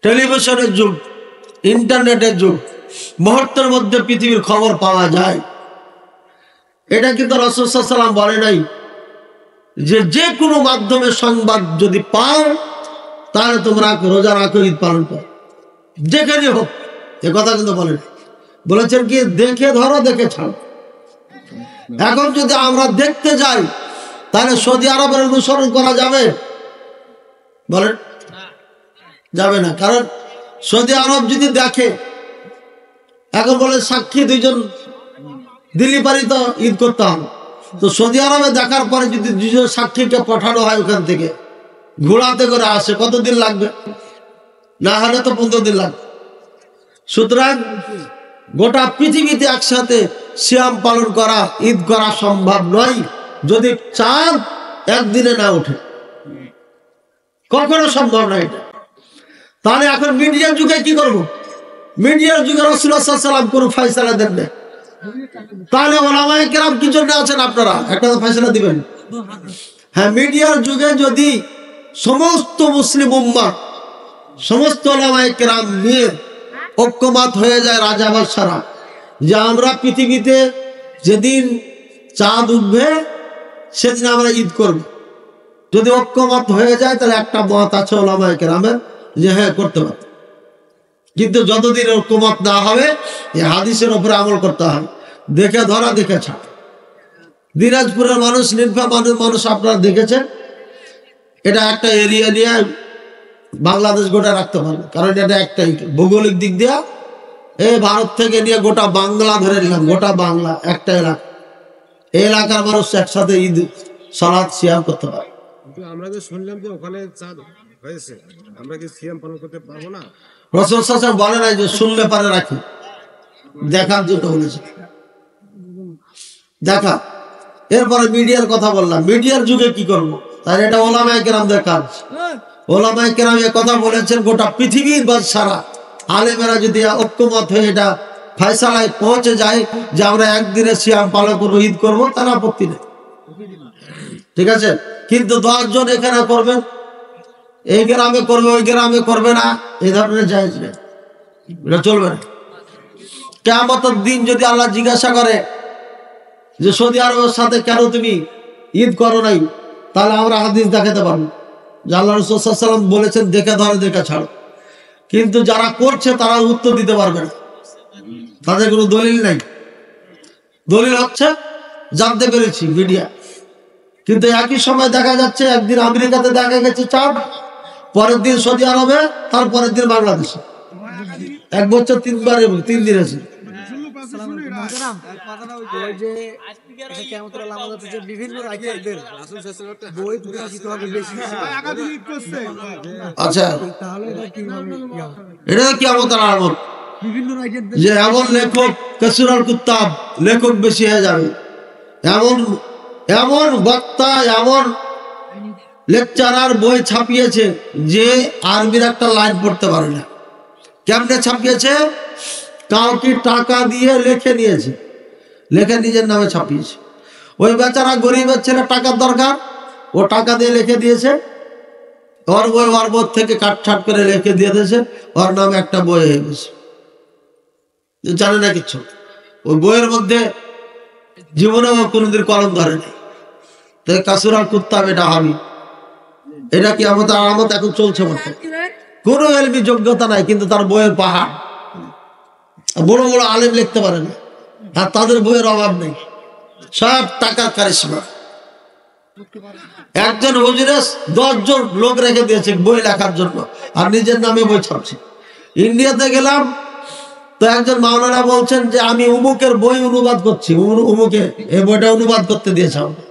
Speaker 1: টেলিভিশনের যুগ, ইন্টারনেটের যুগ, মুহূর্তের মধ্যে পৃথিবীর খবর পাওয়া যায়। এটা কিন্তু রাসূল সাল্লাল্লাহু আলাইহি ওয়াসাল্লাম বলে নাই যে কোনো মাধ্যমে সংবাদ যদি পাও তাহলে তোমরা রোজা রাখো, ঈদ পালন করো, যেখানে হোক। এ কথা কিন্তু বলেন, বলেছেন কি দেখে ধরো, দেখে ছাড়ো। এখন যদি আমরা দেখতে যাই তাহলে সৌদি আরবের অনুসরণ করা যাবে? বলেন, যাবে না। কারণ সৌদি আরব যদি দেখে, এখন বলে সাক্ষী 2 জন দিল্লি পারি তো ঈদ করতে হবে, তো সৌদি আরবে দেখার পরে যদি 2 জন সাক্ষীকে পাঠানো হয় ওখান থেকে, ঘোড়াতে করে আসে, কতদিন লাগবে? না হলে তো 15 দিন লাগবে। সুতরাং গোটা পৃথিবীতে একসাথে সিয়াম পালন করা, ঈদ করা সম্ভব নয় যদি চাঁদ একদিনে না ওঠে, কখনো সম্ভব নয় এটা। তাহলে এখন মিডিয়ার যুগে কি করব? মিডিয়ার যুগে রাসূলুল্লাহ সাল্লাল্লাহু আলাইহি ওয়াসাল্লাম কোনো ফয়সালা দেন না, তাহলে ওলামায়ে কেরাম কি জন্য আছেন? আপনারা একটা ফয়সালা দিবেন। হ্যাঁ, মিডিয়ার যুগে যদি সমস্ত মুসলিম উম্মাহ, সমস্ত ওলামায়ে কেরাম নিয়ে ঐক্যমত হয়ে যায় রাজা বাদশারা, যে আমরা পৃথিবীতে যেদিন চাঁদ উঠবে সেদিন আমরা ঈদ করব, যদি ঐক্যমত হয়ে যায় তাহলে একটা মত আছে ওলামায়ে কেরামের যে হ্যাঁ করতে পারে। কিন্তু যতদিন ঐক্যমত না হবে এই হাদিসের উপরে আমল করতে হবে, দেখে ধরা, দেখে ছাড়া। দিনাজপুরের মানুষ, নির্ভা মানুষ আপনারা দেখেছেন, এটা একটা এরিয়া নিয়ে বাংলাদেশ গোটা রাখতে পারবে, কারণ এটা একটাই ভৌগোলিক দিক দিয়ে এই ভারত থেকে নিয়ে গোটা বাংলা ধরে নিলাম, গোটা বাংলা একটা এলাকা, এই এলাকার মানুষ একসাথে ঈদ সালাত সিয়াম করতে পারে।
Speaker 2: আমরা যে শুনলাম যে ওখানে চাঁদ হয়েছে, আমরা কি সিয়াম পালন করতে পারবো না?
Speaker 1: রাসূল সাল্লাল্লাহু আলাইহি ওয়াসাল্লাম বলে নাই যে শুনলে পারে রাখি, দেখার জন্য বলেছে, দেখা। এরপরে মিডিয়ার কথা বললাম, মিডিয়ার যুগে কি করবো? তাহলে এটা ওলামায়ে কেরামদের কাজ। ওলামায়ে কেরাম এ কথা বলেছেন, গোটা পৃথিবীর বাদশারা আলেমেরা যদি ঐক্যমত হয়ে এটা ফয়সালায় পৌঁছে যায় যে আমরা একদিনে সিয়াম পালন করবো, ঈদ করবো, তার আপত্তি নেই, ঠিক আছে। কিন্তু 10 জন এখানে করবে, এই গ্রামে করবে, ওই গ্রামে করবে না, এই ধরনের জায়েজ নেই, এটা চলবে না। কিয়ামতের দিন যদি আল্লাহ জিজ্ঞাসা করে যে সৌদি আরবের সাথে কেন তুমি ঈদ করো নাই, তাহলে আমরা হাদিস দেখাতে পারবো যে আল্লাহ রাসূল সাল্লাল্লাহু আলাইহি ওয়াসাল্লাম বলেছেন দেখে ধরে, দেখে ছাড়ো। কিন্তু যারা করছে তারা উত্তর দিতে পারবে না, তাদের কোনো দলিল নাই। দলিল হচ্ছে জানতে পেরেছি মিডিয়া, কিন্তু একই সময় দেখা যাচ্ছে একদিন আমেরিকাতে দেখা গেছে চাঁদ, পরের দিন সৌদি আরবে, তারপরের দিন বাংলাদেশে। 1 বছর 3 বার এবং 3 দিন আছে।
Speaker 3: ওই যে কিয়ামতের আলামত যে বিভিন্ন রাইটারদের বই প্রকাশিত হবে বেশি,
Speaker 1: আচ্ছা
Speaker 3: তাহলে এটা কিভাবে
Speaker 1: এটা কিয়ামতের আলামত
Speaker 3: বিভিন্ন রাইটারদের
Speaker 1: যে এমন লেখক কাসুরাল কুত্তাব লেখক বেশি হয়ে যাবে, এমন এমন বক্তা এমন লেকচারার বই ছাপিয়েছে যে আরবির একটা লাইন পড়তে পারে না। কেমনে ছাপিয়েছে? কাউকে টাকা দিয়ে লিখে নিয়েছে, লিখে নিজের নামে ছাপিয়েছে। ওই বেচারা গরিবের ছেলে টাকার দরকার, ও টাকা দিয়ে লিখে দিয়েছে, ওর বই ওর বই থেকে কাটছাট করে লিখে দিয়ে দিয়েছে, ওর নামে একটা বই হয়ে গেছে, জানে না কিচ্ছু। ওই বইয়ের মধ্যে জীবনেও কোনোদিন কলম ধরেনি। তো কাসুরাল কুত্তাব এটা হবে, এটা কি আমাদের আলামত এখন চলছে বর্তমানে। কোনো এলবি যোগ্যতা নাই, কিন্তু তার বইয়ের পাহাড়। বড় বড় আলেম লিখতে পারে না, আর তাদের বইয়ের অভাব নেই, সব টাকার কারিশমা। একজন হুজুরে 10 জন লোক রেখে দিয়েছে বই লেখার জন্য, আর নিজের নামে বই ছাপছে। ইন্ডিয়াতে গেলাম তো একজন মাওলানা বলছেন যে আমি উমুকের বই অনুবাদ করছি, উমুকে এই বইটা অনুবাদ করতে দিয়েছে আমাকে।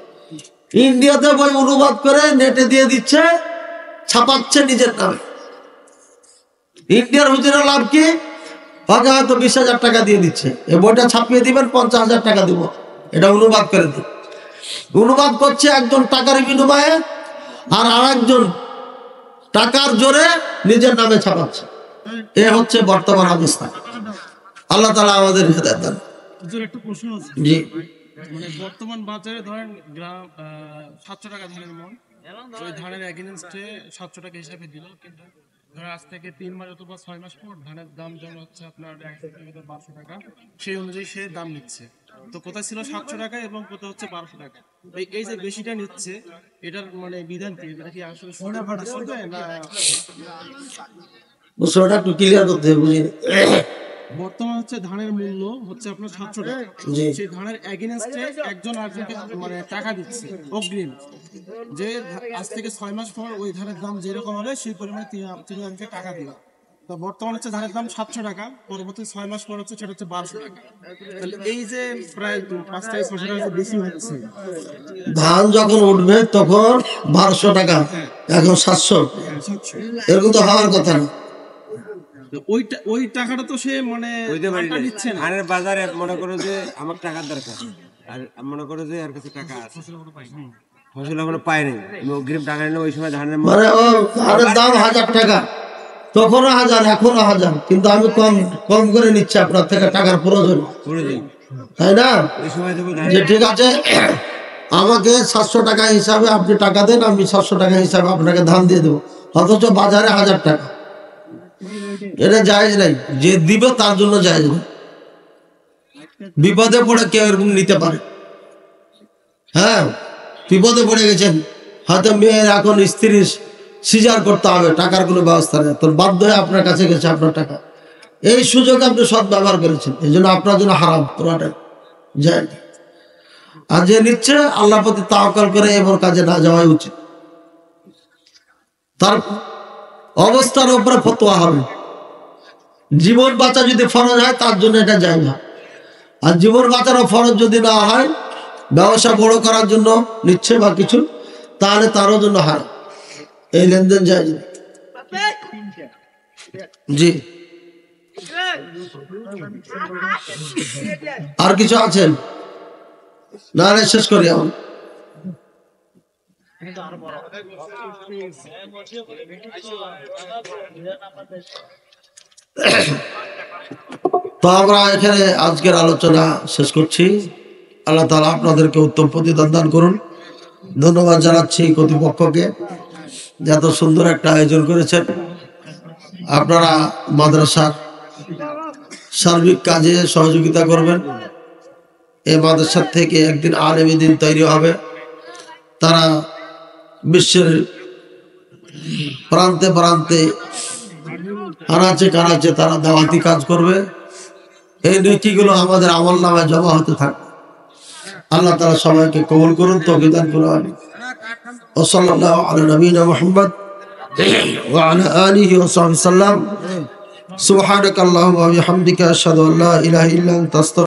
Speaker 1: ইন্ডিয়াতে বই অনুবাদ করে নেটে দিয়ে দিচ্ছে, ছাপাচ্ছে নিজের নামে। ইন্ডিয়ার হুজুরের লাভ কি? ওকে হয়তো 20,000 টাকা দিয়ে দিচ্ছে, এই বইটা ছাপিয়ে দিবেন 50,000 টাকা দিব, এটা অনুবাদ করে দিন। অনুবাদ করছে একজন টাকার বিনিময়ে, আর আরেকজন টাকার জোরে নিজের নামে ছাপাচ্ছে। এ হচ্ছে বর্তমান অবস্থা। আল্লাহ তাআলা আমাদের হেদায়েত দান।
Speaker 4: একটা প্রশ্ন আছে,
Speaker 1: জি,
Speaker 4: মানে বর্তমান বাজারে ধরেন গ্রাম 700 টাকা ধানের মন, ওই ধানের এগেইনস্টে 700 টাকা হিসাবে দিল, কিন্তু ধরেন আজ থেকে 3 মাস অথবা 6 মাস পর ধানের দাম যেমন হচ্ছে আপনার 1200 টাকা, সেই অনুযায়ী সে দাম নিচ্ছে। তো কোথায় ছিল 700 টাকা এবং কোথায় হচ্ছে 1200 টাকা, এই যে বেশিটা নিচ্ছে, এটার মানে বিধান কি? এটা কি আসলে চলবে না?
Speaker 1: বিষয়টা একটু ক্লিয়ার করতে হবে, বুঝিনি।
Speaker 4: বর্তমান হচ্ছে ধানের মূল্য হচ্ছে আপনার 700 টাকা,
Speaker 1: জি।
Speaker 4: সেই ধানের এগেইনস্টে একজন আরেকজনকে মানে টাকা দিচ্ছে অগ্রিম, যে আজ থেকে 6 মাস পর ওই ধানের দাম যেরকম হবে সেই পরিমাণে তিনি আমাকে টাকা দিল। তো বর্তমান হচ্ছে ধানের দাম 700 টাকা, পরবর্তী 6 মাস পর হচ্ছে সেটা হচ্ছে 1200 টাকা। তাহলে এই যে প্রায় 5 থেকে 600 টাকা বেশি হচ্ছে।
Speaker 1: ধান যখন উঠবে তখন 1200 টাকা, এখন 700, এরকম তো হওয়ার কথা না।
Speaker 4: ওই টাকাটা তো সে মানে নিচ্ছে না।
Speaker 2: ধানের বাজারে মনে করো যে আমার টাকার দরকার, আর মনে করো যে আর কাছে টাকা আছে, ফসল এখনো পাই নাই, আমি অগ্রিম টাকা নিলে ওই সময় ধানের
Speaker 1: মানে ও ধানের দাম 1000 টাকা, তখনও 1000, এখনো 1000, কিন্তু আমি কম কম করে নিচ্ছি আপনার থেকে, টাকার প্রয়োজন, তাই না?
Speaker 2: ওই সময় দেবো
Speaker 1: যে ঠিক আছে আমাকে 700 টাকা হিসাবে আপনি টাকা দেন, আমি 700 টাকা হিসাবে আপনাকে ধান দিয়ে দেবো, অথচ বাজারে 1000 টাকা। এটা জায়েজ নাই, যে দিবে তার জন্য জায়েজ নাই। বিপদে পড়ে কেউ এরকম নিতে পারে। হ্যাঁ, বিপদে পড়ে গেছেন, হয়তো মেয়ের এখন স্ত্রীর সিজার করতে হবে, টাকার কোনো ব্যবস্থা নেই, তোর বাধ্য হয়ে আপনার কাছে গেছে আপনার টাকা, এই সুযোগ আপনি সৎ ব্যবহার করেছেন, এই জন্য আপনার জন্য হারাম, পুরাটা যায়। আর যে নিচ্ছে আল্লাহ প্রতি তাওয়াক্কুল করে এমন কাজে না যাওয়াই উচিত। তার অবস্থার উপরে ফতোয়া হবে। জীবন বাঁচা যদি ফরজ হয় তার জন্য এটা যায় না, আর জীবন বাঁচানো ফরজ যদি না হয়, ব্যবসা বড় করার জন্য নিচ্ছে বা কিছু, তাহলে তারও জন্য হারাম, এই লেনদেন যায় না। জি, আর কিছু আছেন? না শেষ করি এখন। তো আমরা এখানে আজকের আলোচনা শেষ করছি। আল্লাহ তাআলা আপনাদেরকে উত্তম প্রতিদান দান করুন। ধন্যবাদ জানাচ্ছি কর্তৃপক্ষকে, যে এত সুন্দর একটা আয়োজন করেছেন। আপনারা মাদ্রাসার সার্বিক কাজে সহযোগিতা করবেন। এই মাদ্রাসার থেকে একদিন আলেম দ্বীন তৈরি হবে, তারা বিশ্বের প্রান্তে প্রান্তে আনাচে কানাচে তারা দাওয়াতি কাজ করবে। এই নেকিগুলো আমাদের আমল নামায় জমা হতে থাকবে। আল্লাহ তাআলা সবাইকে কবুল করুন, তৌফিক দান করুন। আমিন। ওয়া সাল্লাল্লাহু আলা নবিয়িনা মুহাম্মদ ওয়া আলা আলিহি ওয়া সাহবিহি সাল্লাম। সুবহানাকাল্লাহুম্মা ওয়া বিহামদিকা আশহাদু আল্লা ইলাহা ইল্লা আনতা